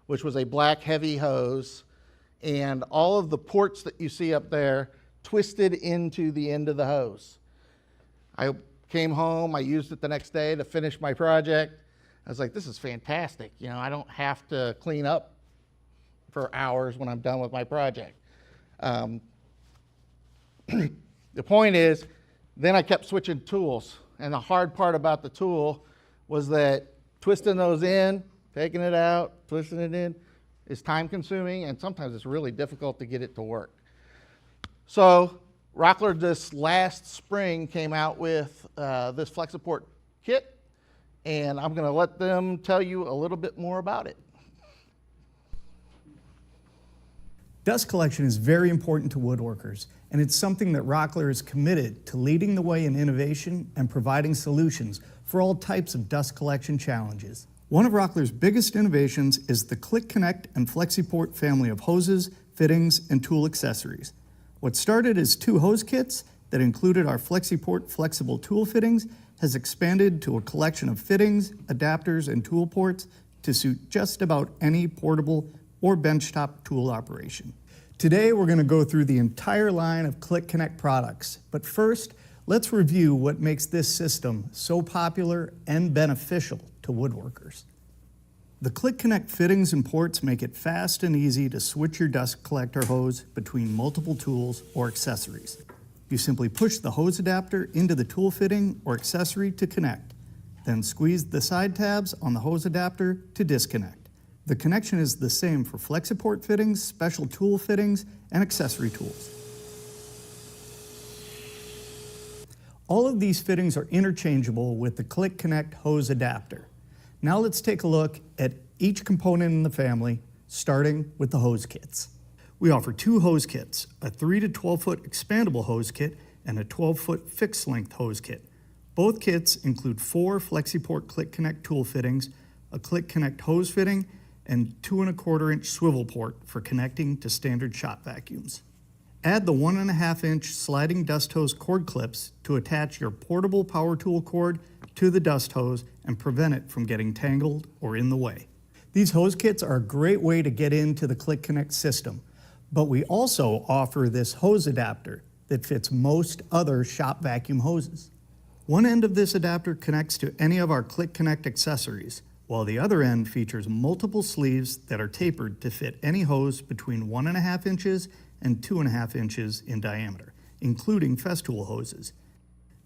which was a black heavy hose. And all of the ports that you see up there twisted into the end of the hose. I came home, I used it the next day to finish my project. I was like, this is fantastic. I don't have to clean up for hours when I'm done with my project. The point is, then I kept switching tools. And the hard part about the tool was that twisting those in, taking it out, twisting it in, is time consuming, and sometimes it's really difficult to get it to work. So Rockler this last spring came out with this FlexiPort kit, and I'm going to let them tell you a little bit more about it. Dust collection is very important to woodworkers, and it's something that Rockler is committed to leading the way in innovation and providing solutions for all types of dust collection challenges. One of Rockler's biggest innovations is the Click Connect and FlexiPort family of hoses, fittings, and tool accessories. What started as 2 hose kits that included our FlexiPort flexible tool fittings has expanded to a collection of fittings, adapters, and tool ports to suit just about any portable or benchtop tool operation. Today, we're going to go through the entire line of Click Connect products, but first, let's review what makes this system so popular and beneficial to woodworkers. The Click Connect fittings and ports make it fast and easy to switch your dust collector hose between multiple tools or accessories. You simply push the hose adapter into the tool fitting or accessory to connect, then squeeze the side tabs on the hose adapter to disconnect. The connection is the same for FlexiPort fittings, special tool fittings, and accessory tools. All of these fittings are interchangeable with the Click Connect hose adapter. Now let's take a look at each component in the family, starting with the hose kits. We offer 2 hose kits, a 3 to 12 foot expandable hose kit and a 12-foot fixed length hose kit. Both kits include 4 FlexiPort Click Connect tool fittings, a Click Connect hose fitting, and 2¼ inch swivel port for connecting to standard shop vacuums. Add the 1½ inch sliding dust hose cord clips to attach your portable power tool cord to the dust hose and prevent it from getting tangled or in the way. These hose kits are a great way to get into the Click Connect system, but we also offer this hose adapter that fits most other shop vacuum hoses. One end of this adapter connects to any of our Click Connect accessories, while the other end features multiple sleeves that are tapered to fit any hose between 1½ inches and 2½ inches in diameter, including Festool hoses.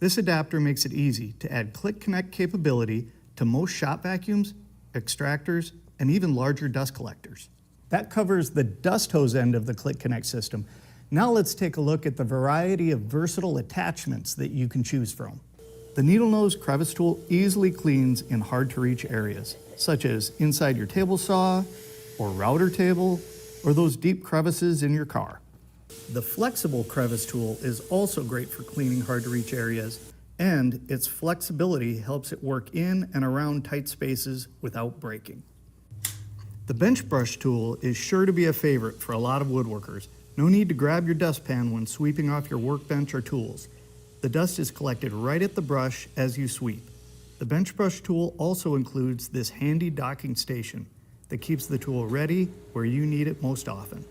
This adapter makes it easy to add Click Connect capability to most shop vacuums, extractors, and even larger dust collectors. That covers the dust hose end of the Click Connect system. Now let's take a look at the variety of versatile attachments that you can choose from. The needle nose crevice tool easily cleans in hard-to-reach areas, such as inside your table saw, or router table, or those deep crevices in your car. The flexible crevice tool is also great for cleaning hard-to-reach areas, and its flexibility helps it work in and around tight spaces without breaking. The bench brush tool is sure to be a favorite for a lot of woodworkers. No need to grab your dustpan when sweeping off your workbench or tools. The dust is collected right at the brush as you sweep. The bench brush tool also includes this handy docking station that keeps the tool ready where you need it most often.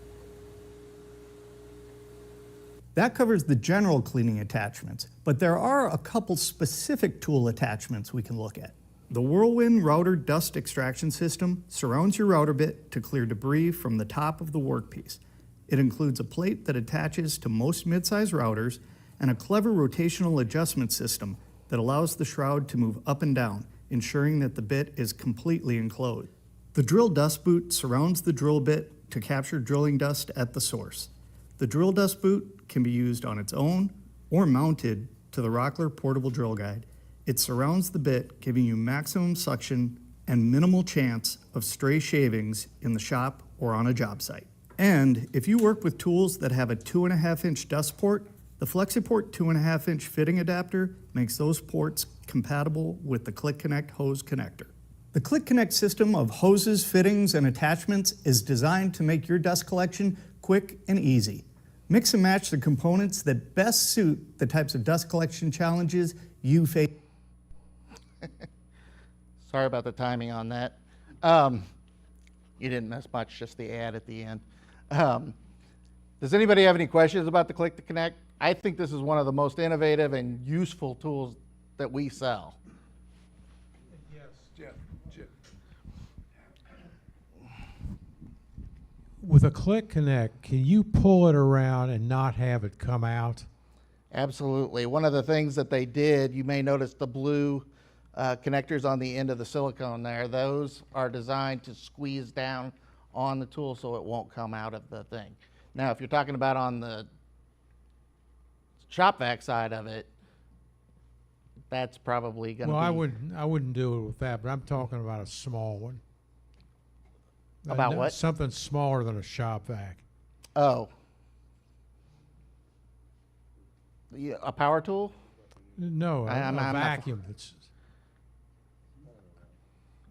That covers the general cleaning attachments, but there are a couple specific tool attachments we can look at. The Whirlwind Router Dust Extraction System surrounds your router bit to clear debris from the top of the workpiece. It includes a plate that attaches to most mid-size routers and a clever rotational adjustment system that allows the shroud to move up and down, ensuring that the bit is completely enclosed. The drill dust boot surrounds the drill bit to capture drilling dust at the source. The drill dust boot can be used on its own or mounted to the Rockler portable drill guide. It surrounds the bit, giving you maximum suction and minimal chance of stray shavings in the shop or on a job site. And if you work with tools that have a 2½ inch dust port, the FlexiPort 2½ inch fitting adapter makes those ports compatible with the Click Connect hose connector. The Click Connect system of hoses, fittings, and attachments is designed to make your dust collection quick and easy. Mix and match the components that best suit the types of dust collection challenges you face. Sorry about the timing on that. You didn't miss much, just the ad at the end. Does anybody have any questions about the Click to Connect? I think this is one of the most innovative and useful tools that we sell. Yes, Jeff. With a Click Connect, can you pull it around and not have it come out? Absolutely. One of the things that they did, you may notice the blue connectors on the end of the silicone there. Those are designed to squeeze down on the tool so it won't come out of the thing. Now, if you're talking about on the shop vac side of it, that's probably going to be... Well, I wouldn't do it with that, but I'm talking about a small one. About what? Something smaller than a shop vac. Oh. Yeah, a power tool? No, a vacuum.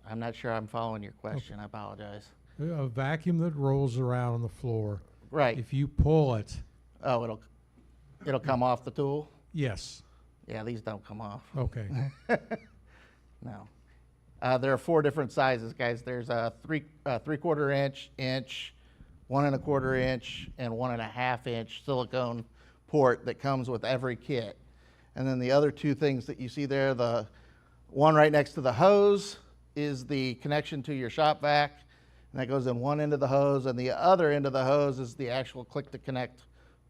I'm not sure I'm following your question. I apologize. A vacuum that rolls around on the floor. Right. If you pull it. Oh, it'll come off the tool? Yes. Yeah, these don't come off. Okay. No. There are 4 different sizes, guys. There's a 3/4 inch, 1 1/4 inch, and 1 1/2 inch silicone port that comes with every kit. And then the other 2 things that you see there, the one right next to the hose is the connection to your shop vac, and that goes in one end of the hose, and the other end of the hose is the actual click to connect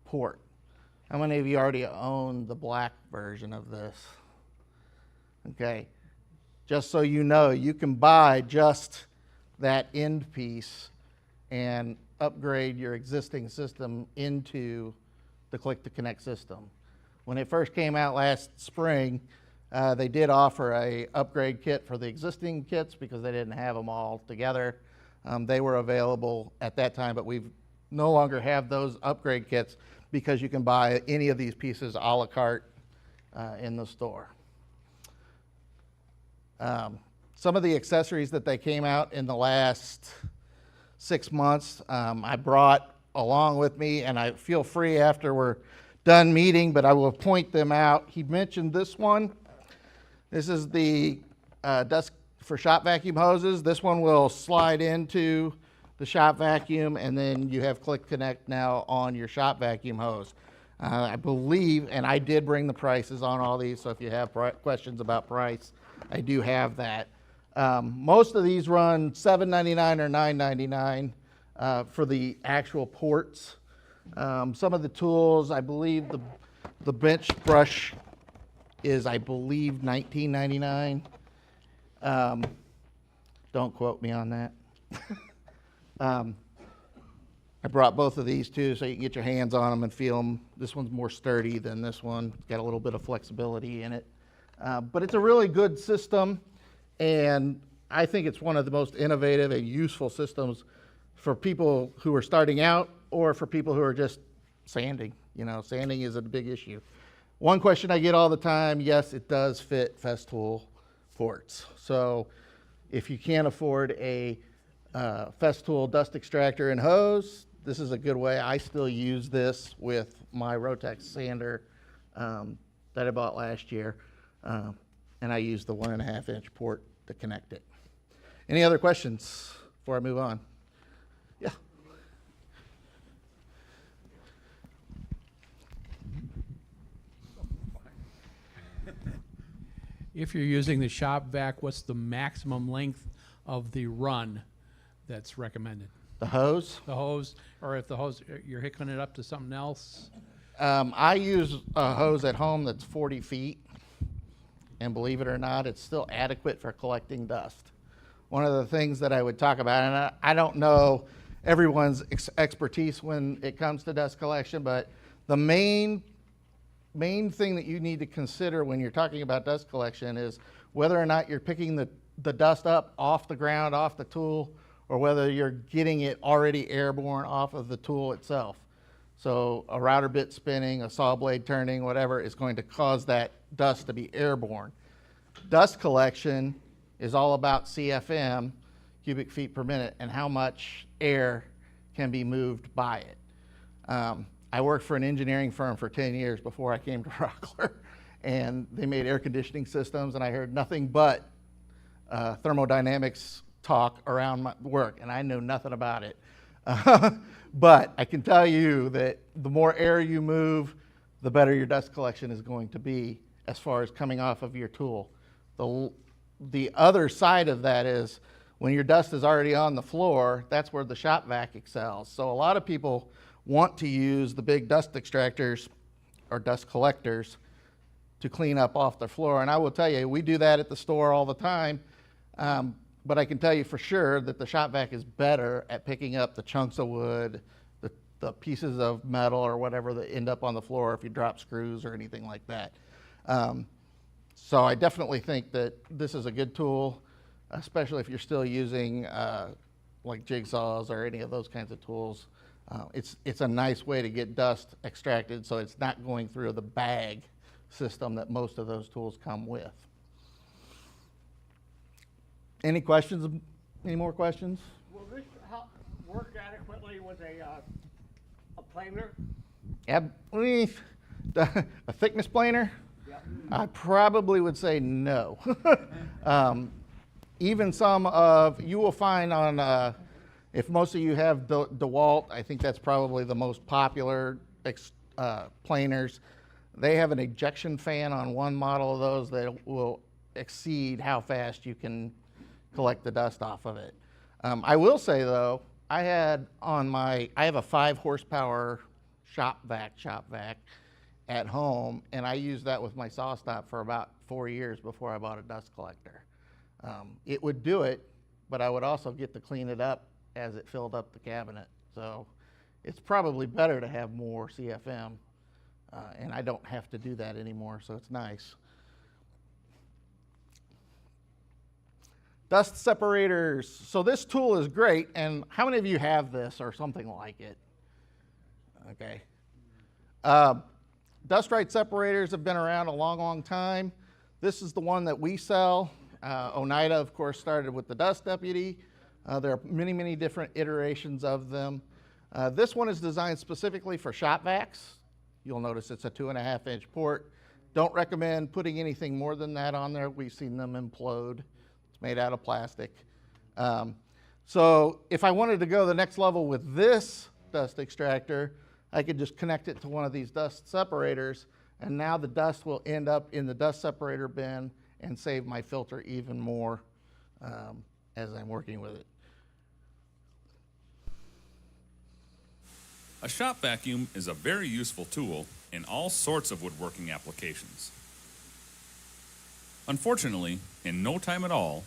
port. How many of you already own the black version of this? Okay. Just so you know, you can buy just that end piece and upgrade your existing system into the click to connect system. When it first came out last spring, they did offer a upgrade kit for the existing kits because they didn't have them all together. They were available at that time, but we no longer have those upgrade kits because you can buy any of these pieces a la carte in the store. Some of the accessories that they came out in the last 6 months, I brought along with me, and I feel free after we're done meeting, but I will point them out. He mentioned this one. This is the dust for shop vacuum hoses. This one will slide into the shop vacuum, and then you have Click Connect now on your shop vacuum hose. I believe, and I did bring the prices on all these, so if you have questions about price, I do have that. Most of these run $7.99 or $9.99 for the actual ports. Some of the tools, I believe the bench brush is, I believe, $19.99. Don't quote me on that. I brought both of these too, so you can get your hands on them and feel them. This one's more sturdy than this one. It's got a little bit of flexibility in it. But it's a really good system, and I think it's one of the most innovative and useful systems for people who are starting out or for people who are just sanding. You know, sanding is a big issue. One question I get all the time, yes, it does fit Festool ports. So if you can't afford a Festool dust extractor and hose, this is a good way. I still use this with my Rotex sander that I bought last year, and I use the 1 1/2 inch port to connect it. Any other questions before I move on? Yeah. If you're using the shop vac, what's the maximum length of the run that's recommended? The hose? The hose, or if the hose, you're hooking it up to something else? I use a hose at home that's 40 feet, and believe it or not, it's still adequate for collecting dust. One of the things that I would talk about, and I don't know everyone's expertise when it comes to dust collection, but the main thing that you need to consider when you're talking about dust collection is whether or not you're picking the dust up off the ground, off the tool, or whether you're getting it already airborne off of the tool itself. So a router bit spinning, a saw blade turning, whatever, is going to cause that dust to be airborne. Dust collection is all about CFM, cubic feet per minute, and how much air can be moved by it. I worked for an engineering firm for 10 years before I came to Rockler, and they made air conditioning systems, and I heard nothing but thermodynamics talk around my work, and I knew nothing about it. But I can tell you that the more air you move, the better your dust collection is going to be as far as coming off of your tool. The other side of that is when your dust is already on the floor, that's where the shop vac excels. So a lot of people want to use the big dust extractors or dust collectors to clean up off the floor. And I will tell you, we do that at the store all the time. But I can tell you for sure that the shop vac is better at picking up the chunks of wood, the pieces of metal or whatever that end up on the floor if you drop screws or anything like that. So I definitely think that this is a good tool, especially if you're still using like jigsaws or any of those kinds of tools. It's a nice way to get dust extracted so it's not going through the bag system that most of those tools come with. Any questions? Any more questions? Will this work adequately with a planer? A thickness planer? Yep. I probably would say no. Even some of, you will find on, if most of you have DeWalt, I think that's probably the most popular planers. They have an ejection fan on one model of those that will exceed how fast you can collect the dust off of it. I will say though, I have a 5 horsepower shop vac at home, and I used that with my saw stop for about 4 years before I bought a dust collector. It would do it, but I would also get to clean it up as it filled up the cabinet. So it's probably better to have more CFM, and I don't have to do that anymore, so it's nice. Dust separators. So this tool is great, and how many of you have this or something like it? Okay. Dust right separators have been around a long, long time. This is the one that we sell. Oneida, of course, started with the Dust Deputy. There are many, many different iterations of them. This one is designed specifically for shop vacs. You'll notice it's a 2.5-inch port. Don't recommend putting anything more than that on there. We've seen them implode. It's made out of plastic. So if I wanted to go the next level with this dust extractor, I could just connect it to one of these dust separators, and now the dust will end up in the dust separator bin and save my filter even more as I'm working with it. A shop vacuum is a very useful tool in all sorts of woodworking applications. Unfortunately, in no time at all,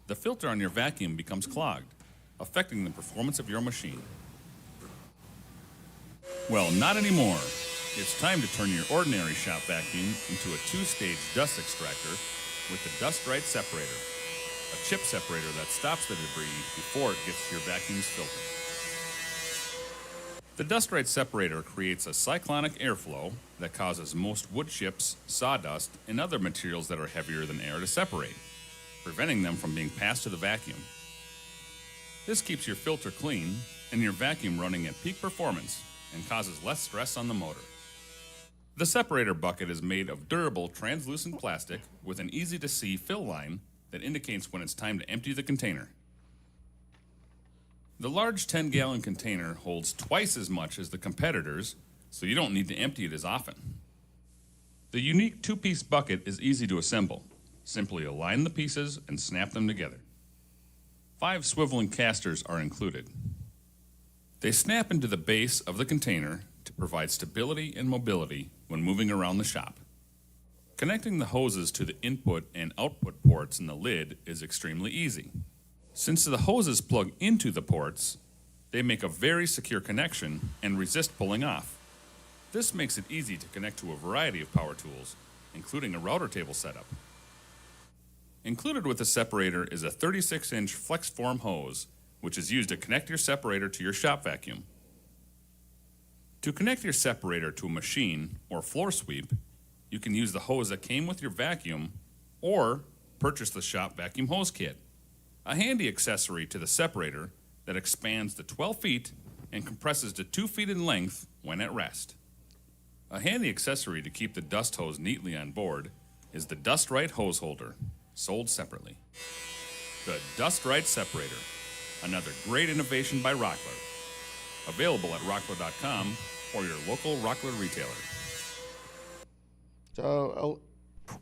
the filter on your vacuum becomes clogged, affecting the performance of your machine. Well, not anymore. It's time to turn your ordinary shop vacuum into a 2-stage dust extractor with the Dust Right Separator, a chip separator that stops the debris before it gets to your vacuum's filter. The Dust Right Separator creates a cyclonic airflow that causes most wood chips, sawdust, and other materials that are heavier than air to separate, preventing them from being passed to the vacuum. This keeps your filter clean and your vacuum running at peak performance and causes less stress on the motor. The separator bucket is made of durable translucent plastic with an easy-to-see fill line that indicates when it's time to empty the container. The large 10-gallon container holds twice as much as the competitors, so you don't need to empty it as often. The unique 2-piece bucket is easy to assemble. Simply align the pieces and snap them together. 5 swiveling casters are included. They snap into the base of the container to provide stability and mobility when moving around the shop. Connecting the hoses to the input and output ports in the lid is extremely easy. Since the hoses plug into the ports, they make a very secure connection and resist pulling off. This makes it easy to connect to a variety of power tools, including a router table setup. Included with the separator is a 36-inch flex form hose, which is used to connect your separator to your shop vacuum. To connect your separator to a machine or floor sweep, you can use the hose that came with your vacuum or purchase the shop vacuum hose kit, a handy accessory to the separator that expands to 12 feet and compresses to 2 feet in length when at rest. A handy accessory to keep the dust hose neatly on board is the Dust Right hose holder, sold separately. The Dust Right Separator, another great innovation by Rockler. Available at rockler.com or your local Rockler retailer.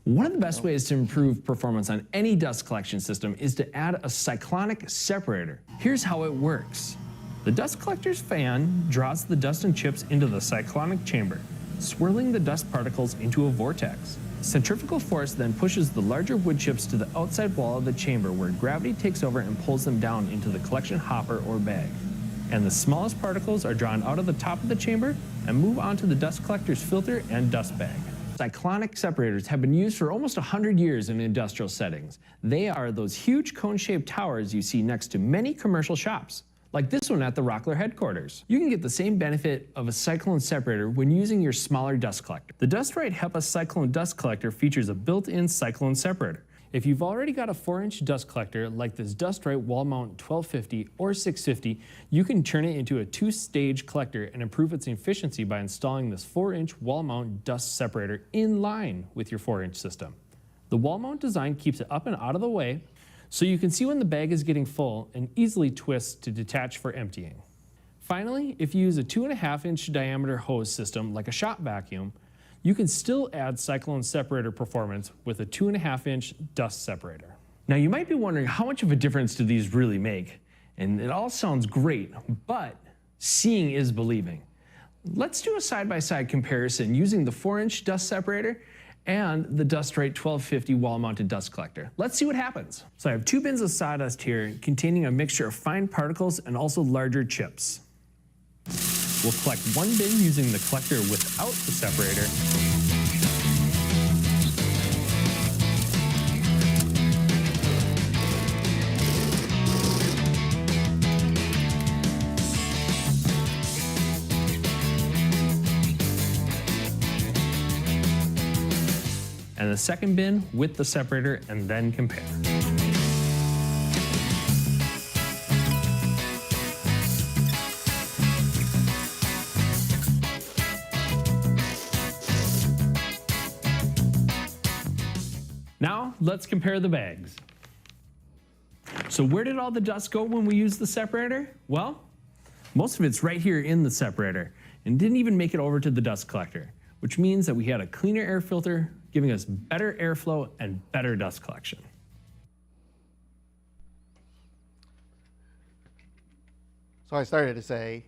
One of the best ways to improve performance on any dust collection system is to add a cyclonic separator. Here's how it works. The dust collector's fan draws the dust and chips into the cyclonic chamber, swirling the dust particles into a vortex. Centrifugal force then pushes the larger wood chips to the outside wall of the chamber where gravity takes over and pulls them down into the collection hopper or bag. And the smallest particles are drawn out of the top of the chamber and move onto the dust collector's filter and dust bag. Cyclonic separators have been used for almost 100 years in industrial settings. They are those huge cone-shaped towers you see next to many commercial shops, like this one at the Rockler headquarters. You can get the same benefit of a cyclone separator when using your smaller dust collector. The Dust Right HEPA Cyclone Dust Collector features a built-in cyclone separator. If you've already got a 4-inch dust collector like this Dust Right wall mount 1250 or 650, you can turn it into a 2-stage collector and improve its efficiency by installing this 4-inch wall mount dust separator in line with your 4-inch system. The wall mount design keeps it up and out of the way, so you can see when the bag is getting full and easily twist to detach for emptying. Finally, if you use a 2.5-inch diameter hose system like a shop vacuum, you can still add cyclone separator performance with a 2.5-inch dust separator. Now you might be wondering, how much of a difference do these really make? And it all sounds great, but seeing is believing. Let's do a side-by-side comparison using the 4-inch dust separator and the Dust Right 1250 wall-mounted dust collector. Let's see what happens. So I have 2 bins of sawdust here containing a mixture of fine particles and also larger chips. We'll collect 1 bin using the collector without the separator. And the second bin with the separator, and then compare. Now, let's compare the bags. So where did all the dust go when we used the separator? Well, most of it's right here in the separator and didn't even make it over to the dust collector, which means that we had a cleaner air filter, giving us better airflow and better dust collection. So I started to say,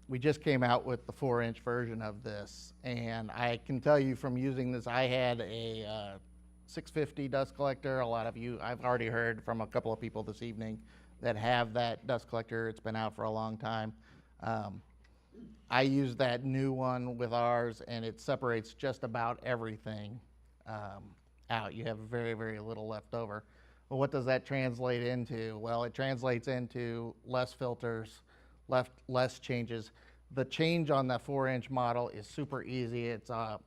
we just came out with the 4-inch version of this, and I can tell you from using this, I had a 650 dust collector. A lot of you, I've already heard from a couple of people this evening that have that dust collector. It's been out for a long time. I use that new one with ours, and it separates just about everything out. You have very, very little left over. Well, what does that translate into? Well, it translates into less filters, less changes. The change on the 4-inch model is super easy. It's a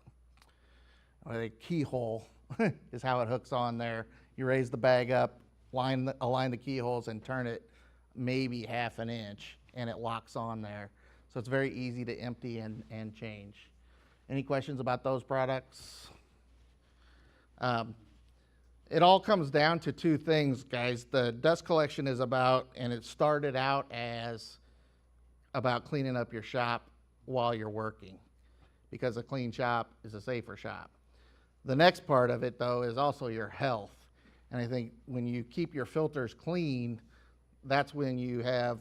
keyhole is how it hooks on there. You raise the bag up, align the keyholes, and turn it maybe 1/2 inch, and it locks on there. So it's very easy to empty and change. Any questions about those products? It all comes down to 2 things, guys. The dust collection is about, and it started out as about cleaning up your shop while you're working, because a clean shop is a safer shop. The next part of it, though, is also your health. And I think when you keep your filters clean, that's when you have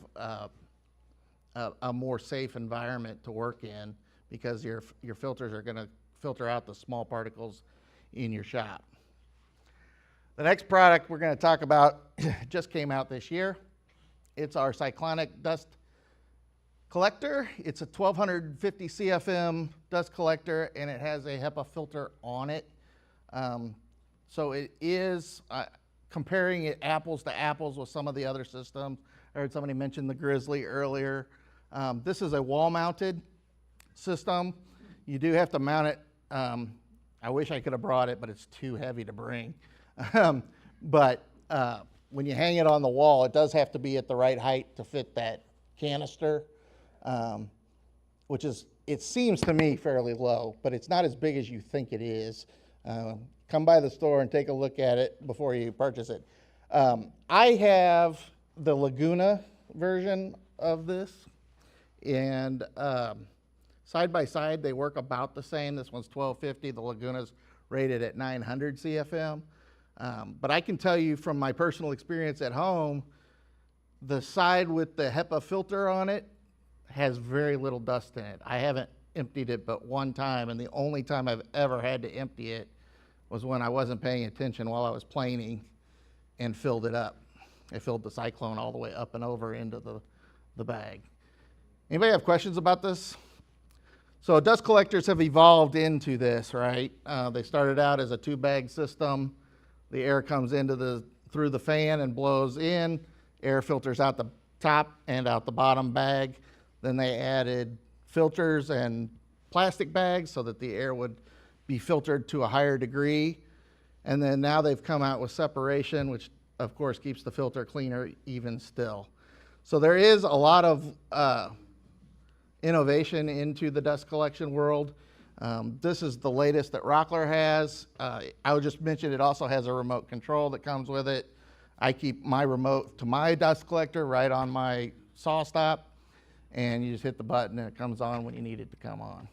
a more safe environment to work in, because your filters are going to filter out the small particles in your shop. The next product we're going to talk about just came out this year. It's our cyclonic dust collector. It's a 1250 CFM dust collector, and it has a HEPA filter on it. So it is comparing it apples to apples with some of the other systems. I heard somebody mention the Grizzly earlier. This is a wall-mounted system. You do have to mount it. I wish I could have brought it, but it's too heavy to bring. But when you hang it on the wall, it does have to be at the right height to fit that canister, which is, it seems to me, fairly low, but it's not as big as you think it is. Come by the store and take a look at it before you purchase it. I have the Laguna version of this, and side by side they work about the same. This one's 1250, the Laguna's rated at 900 CFM. But I can tell you from my personal experience at home, the side with the HEPA filter on it has very little dust in it. I haven't emptied it but one time, and the only time I've ever had to empty it was when I wasn't paying attention while I was planing and filled it up. I filled the Cyclone all the way up and over into the bag. Anybody have questions about this? So dust collectors have evolved into this, right? They started out as a 2-bag system. The air comes into through the fan and blows in. Air filters out the top and out the bottom bag. Then they added filters and plastic bags so that the air would be filtered to a higher degree. And then now they've come out with separation, which of course keeps the filter cleaner even still. So there is a lot of innovation into the dust collection world. This is the latest that Rockler has. I would just mention it also has a remote control that comes with it. I keep my remote to my dust collector right on my saw stop, and you just hit the button and it comes on when you need it to come on.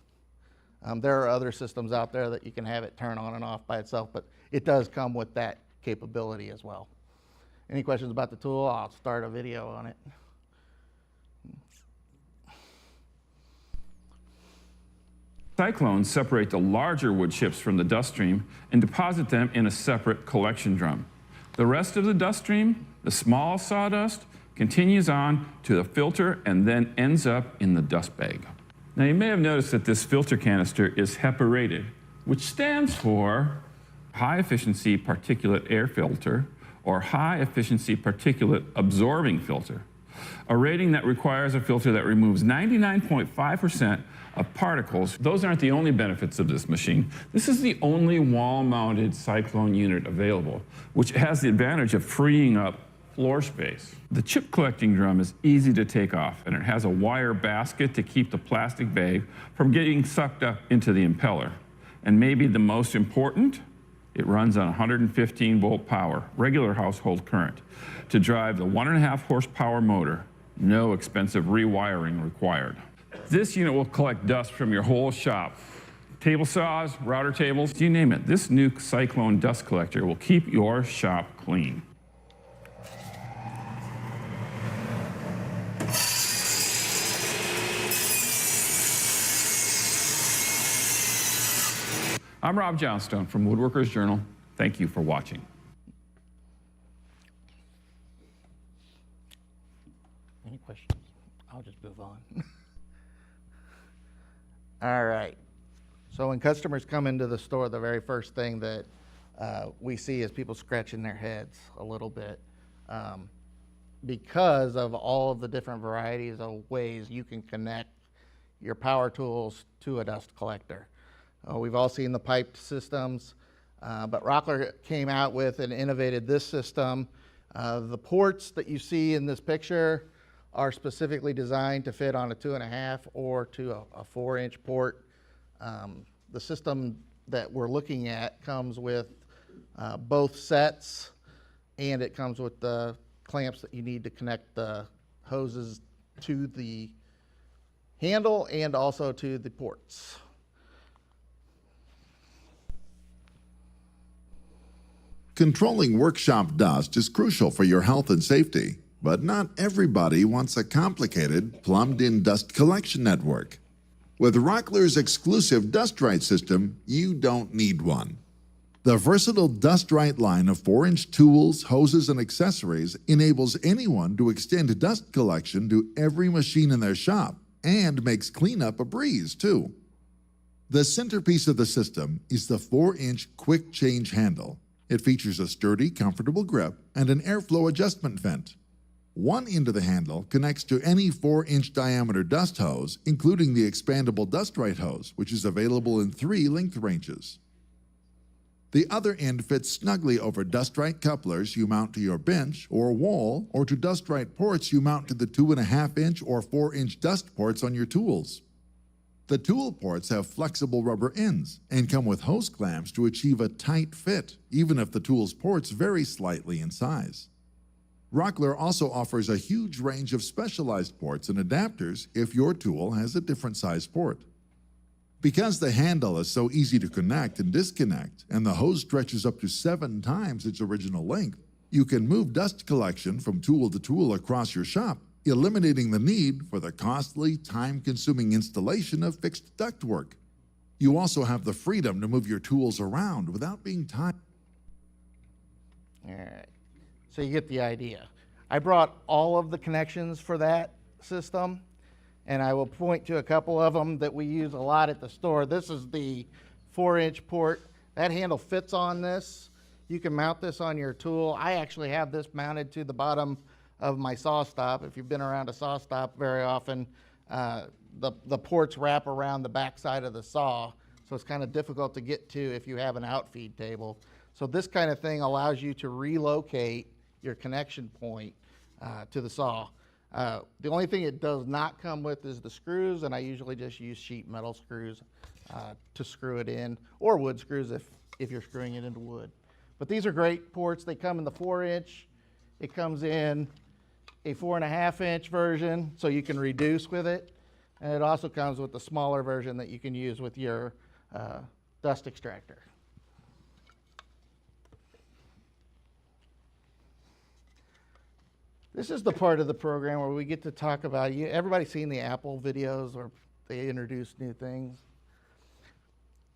There are other systems out there that you can have it turn on and off by itself, but it does come with that capability as well. Any questions about the tool? I'll start a video on it. Cyclones separate the larger wood chips from the dust stream and deposit them in a separate collection drum. The rest of the dust stream, the small sawdust, continues on to the filter and then ends up in the dust bag. Now you may have noticed that this filter canister is HEPA rated, which stands for High Efficiency Particulate Air Filter or High Efficiency Particulate Absorbing Filter, a rating that requires a filter that removes 99.5% of particles. Those aren't the only benefits of this machine. This is the only wall-mounted cyclone unit available, which has the advantage of freeing up floor space. The chip collecting drum is easy to take off, and it has a wire basket to keep the plastic bag from getting sucked up into the impeller. And maybe the most important, it runs on 115 volt power, regular household current, to drive the 1.5 horsepower motor. No expensive rewiring required. This unit will collect dust from your whole shop. Table saws, router tables, you name it. This new Cyclone dust collector will keep your shop clean. I'm Rob Johnstone from Woodworkers Journal. Thank you for watching. Any questions? I'll just move on. All right. So when customers come into the store, the very first thing that we see is people scratching their heads a little bit because of all of the different varieties of ways you can connect your power tools to a dust collector. We've all seen the piped systems, but Rockler came out with and innovated this system. The ports that you see in this picture are specifically designed to fit on a 2.5 or to a 4-inch port. The system that we're looking at comes with both sets, and it comes with the clamps that you need to connect the hoses to the handle and also to the ports. Controlling workshop dust is crucial for your health and safety, but not everybody wants a complicated, plumbed-in dust collection network. With Rockler's exclusive Dust Right system, you don't need one. The versatile Dust Right line of 4-inch tools, hoses, and accessories enables anyone to extend dust collection to every machine in their shop and makes cleanup a breeze, too. The centerpiece of the system is the 4-inch quick change handle. It features a sturdy, comfortable grip and an airflow adjustment vent. One end of the handle connects to any 4-inch diameter dust hose, including the expandable Dust Right hose, which is available in 3 length ranges. The other end fits snugly over Dust Right couplers you mount to your bench or wall, or to Dust Right ports you mount to the 2.5-inch or 4-inch dust ports on your tools. The tool ports have flexible rubber ends and come with hose clamps to achieve a tight fit, even if the tool's ports vary slightly in size. Rockler also offers a huge range of specialized ports and adapters if your tool has a different size port. Because the handle is so easy to connect and disconnect, and the hose stretches up to 7 times its original length, you can move dust collection from tool to tool across your shop, eliminating the need for the costly, time-consuming installation of fixed ductwork. You also have the freedom to move your tools around without being tied. All right, so you get the idea. I brought all of the connections for that system, and I will point to a couple of them that we use a lot at the store. This is the 4-inch port. That handle fits on this. You can mount this on your tool. I actually have this mounted to the bottom of my saw stop. If you've been around a saw stop very often, the ports wrap around the back side of the saw, so it's kind of difficult to get to if you have an outfeed table. So this kind of thing allows you to relocate your connection point to the saw. The only thing it does not come with is the screws, and I usually just use sheet metal screws to screw it in, or wood screws if you're screwing it into wood. But these are great ports. They come in the 4-inch. It comes in a 4.5-inch version, so you can reduce with it. And it also comes with the smaller version that you can use with your dust extractor. This is the part of the program where we get to talk about, everybody's seen the Apple videos where they introduce new things.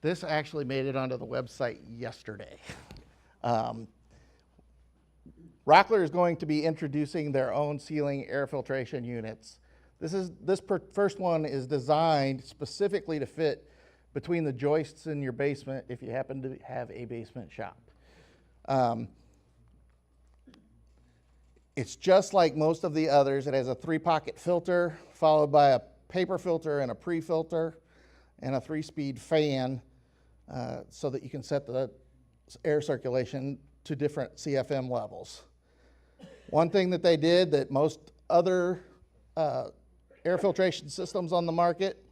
This actually made it onto the website yesterday. Rockler is going to be introducing their own ceiling air filtration units. This first one is designed specifically to fit between the joists in your basement if you happen to have a basement shop. It's just like most of the others. It has a 3-pocket filter followed by a paper filter and a pre-filter and a 3-speed fan so that you can set the air circulation to different CFM levels. One thing that they did that most other air filtration systems on the market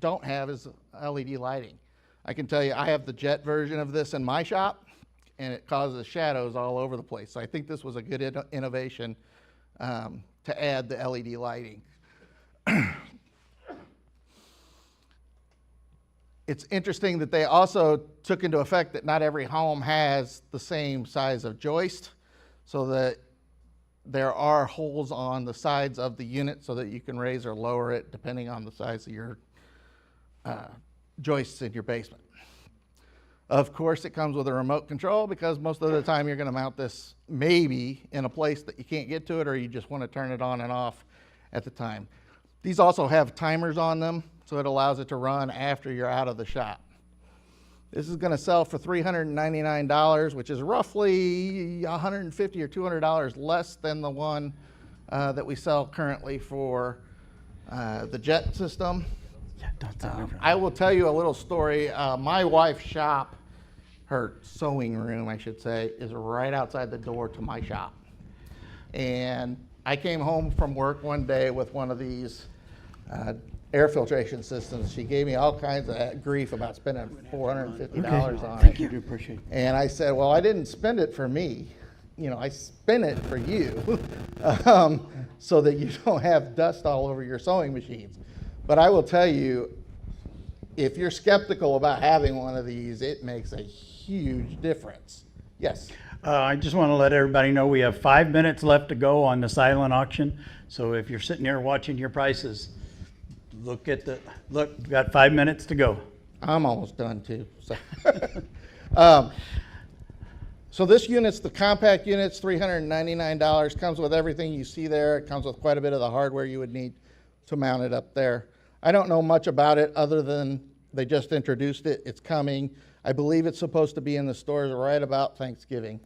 don't have is LED lighting. I can tell you I have the jet version of this in my shop, and it causes shadows all over the place. So I think this was a good innovation to add the LED lighting. It's interesting that they also took into effect that not every home has the same size of joist, so that there are holes on the sides of the unit so that you can raise or lower it depending on the size of your joists in your basement. Of course, it comes with a remote control because most of the time you're going to mount this maybe in a place that you can't get to it, or you just want to turn it on and off at the time. These also have timers on them, so it allows it to run after you're out of the shop. This is going to sell for $399, which is roughly $150 or $200 less than the one that we sell currently for the jet system. I will tell you a little story. My wife's shop, her sewing room, I should say, is right outside the door to my shop. And I came home from work one day with one of these air filtration systems. She gave me all kinds of grief about spending $450 on it. You do appreciate it. And I said, well, I didn't spend it for me. You know, I spent it for you so that you don't have dust all over your sewing machines. But I will tell you, if you're skeptical about having one of these, it makes a huge difference. Yes? I just want to let everybody know we have 5 minutes left to go on the silent auction. So if you're sitting there watching your prices, look, we've got 5 minutes to go. I'm almost done too. So, so this unit's the compact unit's $399. Comes with everything you see there. It comes with quite a bit of the hardware you would need to mount it up there. I don't know much about it other than they just introduced it. It's coming. I believe it's supposed to be in the stores right about Thanksgiving.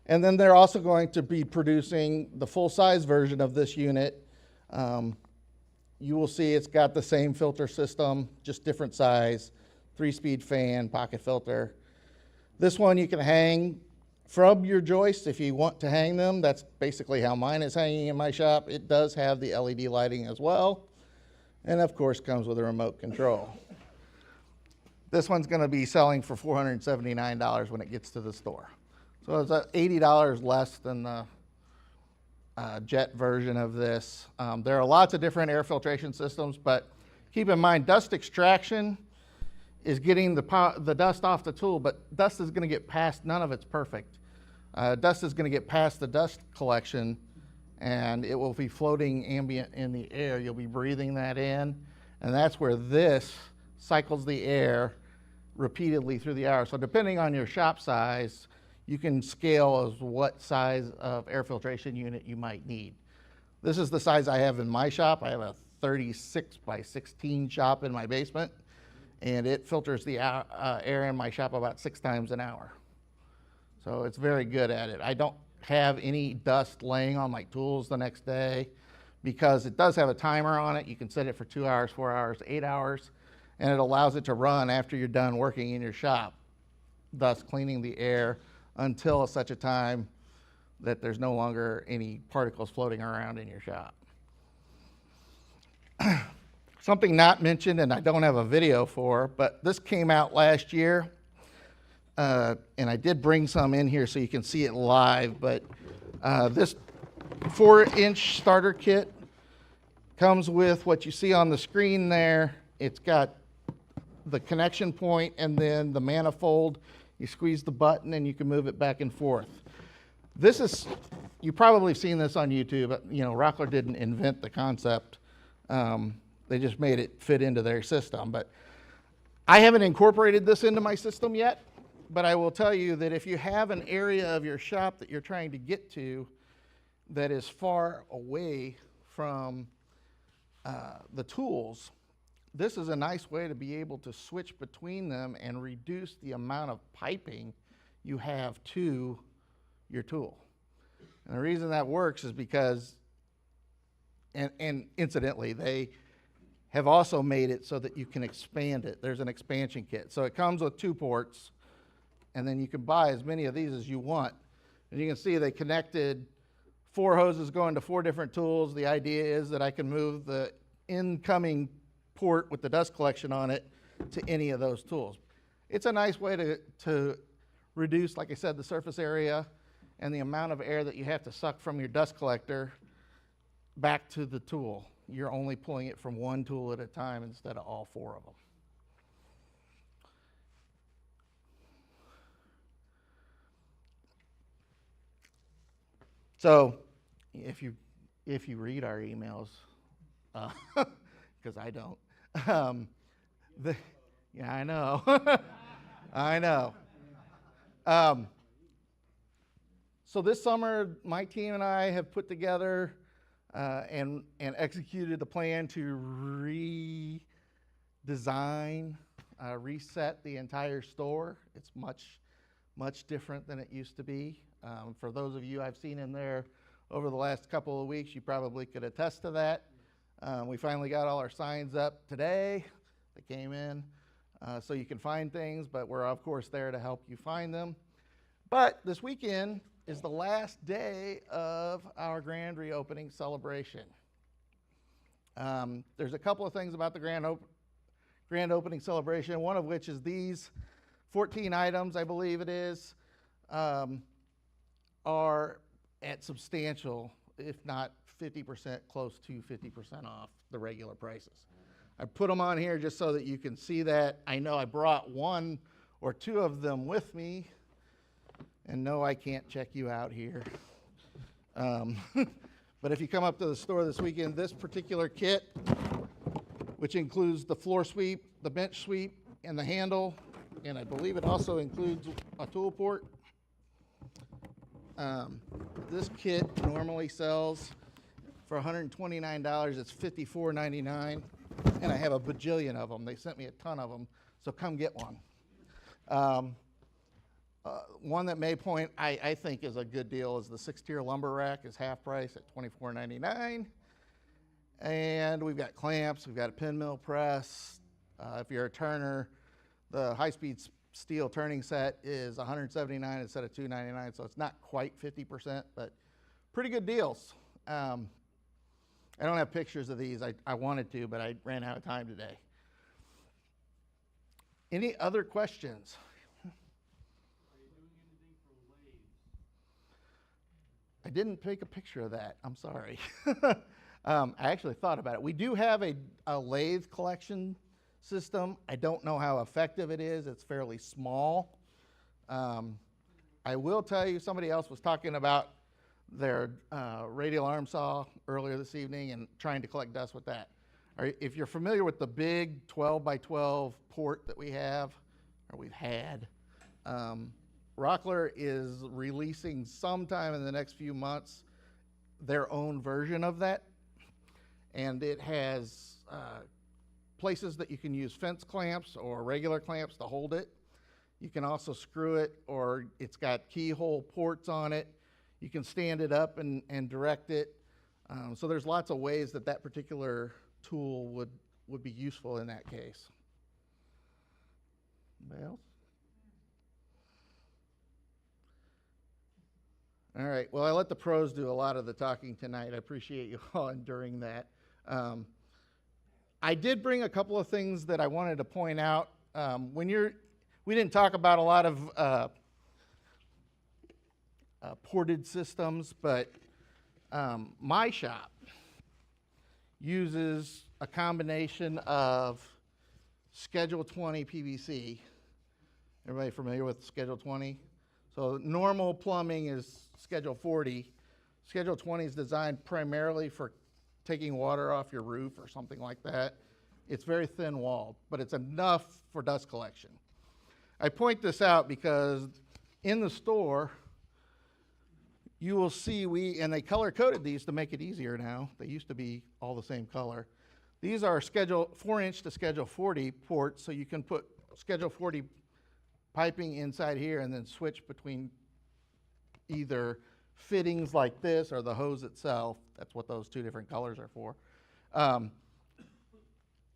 And then they're also going to be producing the full-size version of this unit. You will see it's got the same filter system, just different size, 3-speed fan, pocket filter. This one you can hang from your joists if you want to hang them. That's basically how mine is hanging in my shop. It does have the LED lighting as well. And of course comes with a remote control. This one's going to be selling for $479 when it gets to the store. So it's $80 less than the jet version of this. There are lots of different air filtration systems, but keep in mind dust extraction is getting the dust off the tool, but dust is going to get past, none of it's perfect. Dust is going to get past the dust collection, and it will be floating ambient in the air. You'll be breathing that in, and that's where this cycles the air repeatedly through the hour. So depending on your shop size, you can scale as what size of air filtration unit you might need. This is the size I have in my shop. I have a 36 by 16 shop in my basement, and it filters the air in my shop about 6 times an hour. So it's very good at it. I don't have any dust laying on my tools the next day because it does have a timer on it. You can set it for 2 hours, 4 hours, 8 hours, and it allows it to run after you're done working in your shop. thus cleaning the air until such a time that there's no longer any particles floating around in your shop. Something not mentioned, and I don't have a video for, but this came out last year, and I did bring some in here so you can see it live, but this 4-inch starter kit comes with what you see on the screen there. It's got the connection point and then the manifold. You squeeze the button and you can move it back and forth. This is, you probably have seen this on YouTube, but you know, Rockler didn't invent the concept. They just made it fit into their system. But I haven't incorporated this into my system yet, but I will tell you that if you have an area of your shop that you're trying to get to that is far away from the tools, this is a nice way to be able to switch between them and reduce the amount of piping you have to your tool. And the reason that works is because, and incidentally, they have also made it so that you can expand it. There's an expansion kit. So it comes with 2 ports, and then you can buy as many of these as you want. And you can see they connected 4 hoses going to 4 different tools. The idea is that I can move the incoming port with the dust collection on it to any of those tools. It's a nice way to reduce, like I said, the surface area and the amount of air that you have to suck from your dust collector back to the tool. You're only pulling it from 1 tool at a time instead of all 4 of them. So if you read our emails, because I don't, yeah, I know. I know. So this summer, my team and I have put together and executed the plan to redesign, reset the entire store. It's much different than it used to be. For those of you I've seen in there over the last couple of weeks, you probably could attest to that. We finally got all our signs up today. They came in, so you can find things, but we're of course there to help you find them. But this weekend is the last day of our grand reopening celebration. There's a couple of things about the grand opening celebration, one of which is these 14 items, I believe it is, are at substantial, if not 50%, close to 50% off the regular prices. I put them on here just so that you can see that. I know I brought 1 or 2 of them with me, and no, I can't check you out here. But if you come up to the store this weekend, this particular kit, which includes the floor sweep, the bench sweep, and the handle, and I believe it also includes a tool port. This kit normally sells for $129. It's $54.99, and I have a bajillion of them. They sent me a ton of them, so come get one. One that may point, I think is a good deal, is the 6-tier lumber rack is half price at $24.99. And we've got clamps, we've got a pin mill press. If you're a turner, the high-speed steel turning set is $179 instead of $299, so it's not quite 50%, but pretty good deals. I don't have pictures of these. I wanted to, but I ran out of time today. Any other questions? I didn't take a picture of that. I'm sorry. I actually thought about it. We do have a lathe collection system. I don't know how effective it is. It's fairly small. I will tell you, somebody else was talking about their radial arm saw earlier this evening and trying to collect dust with that. If you're familiar with the big 12 by 12 port that we have, or we've had, Rockler is releasing sometime in the next few months their own version of that. And it has places that you can use fence clamps or regular clamps to hold it. You can also screw it, or it's got keyhole ports on it. You can stand it up and direct it. So there's lots of ways that that particular tool would be useful in that case. Anybody else? All right, well, I let the pros do a lot of the talking tonight. I appreciate you all enduring that. I did bring a couple of things that I wanted to point out. We didn't talk about a lot of ported systems, but my shop uses a combination of Schedule 20 PVC. Everybody familiar with Schedule 20? So normal plumbing is Schedule 40. Schedule 20 is designed primarily for taking water off your roof or something like that. It's very thin walled, but it's enough for dust collection. I point this out because in the store, you will see and they color coded these to make it easier now. They used to be all the same color. These are 4-inch to Schedule 40 ports, so you can put Schedule 40 piping inside here and then switch between either fittings like this or the hose itself. That's what those two different colors are for.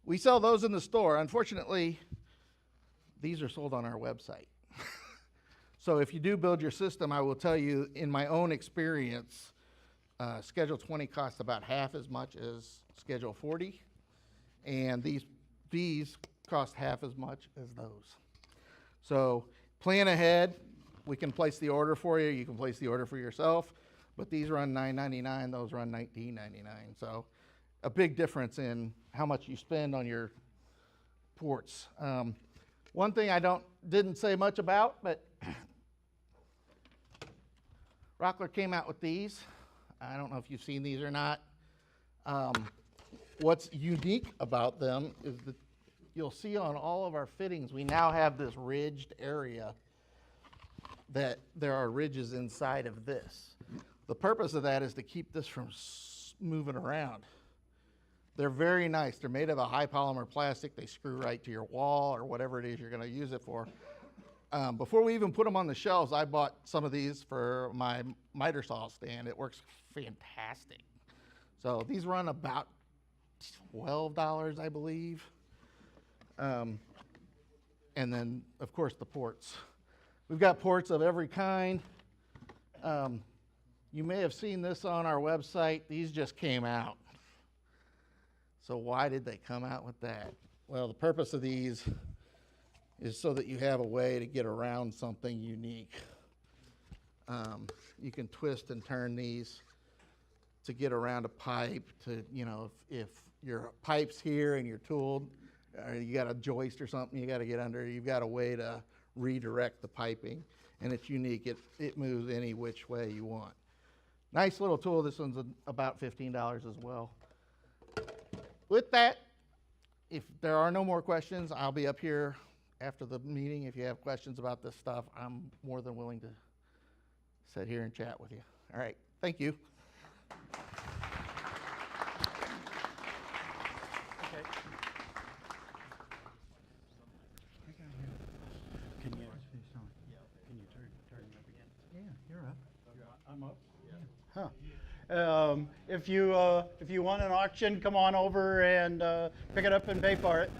We sell those in the store. Unfortunately, these are sold on our website. So if you do build your system, I will tell you, in my own experience, Schedule 20 costs about half as much as Schedule 40, and these cost half as much as those. So plan ahead. We can place the order for you. You can place the order for yourself, but these run $9.99. Those run $19.99. So a big difference in how much you spend on your ports. One thing I didn't say much about, but Rockler came out with these. I don't know if you've seen these or not. What's unique about them is that you'll see on all of our fittings, we now have this ridged area that there are ridges inside of this. The purpose of that is to keep this from moving around. They're very nice. They're made of a high polymer plastic. They screw right to your wall or whatever it is you're going to use it for. Before we even put them on the shelves, I bought some of these for my miter saw stand. It works fantastic. So these run about $12, I believe. And then, of course, the ports. We've got ports of every kind. You may have seen this on our website. These just came out. So why did they come out with that? Well, the purpose of these is so that you have a way to get around something unique. You can twist and turn these to get around a pipe to, if your pipe's here and you're tooled, or you got a joist or something you got to get under, you've got a way to redirect the piping, and it's unique. It moves any which way you want. Nice little tool. This one's about $15 as well. With that, if there are no more questions, I'll be up here after the meeting. If you have questions about this stuff, I'm more than willing to sit here and chat with you. All right, thank you. Can you turn it up again? Yeah, you're up. I'm up. Huh. If you want an auction, come on over and pick it up and pay for it.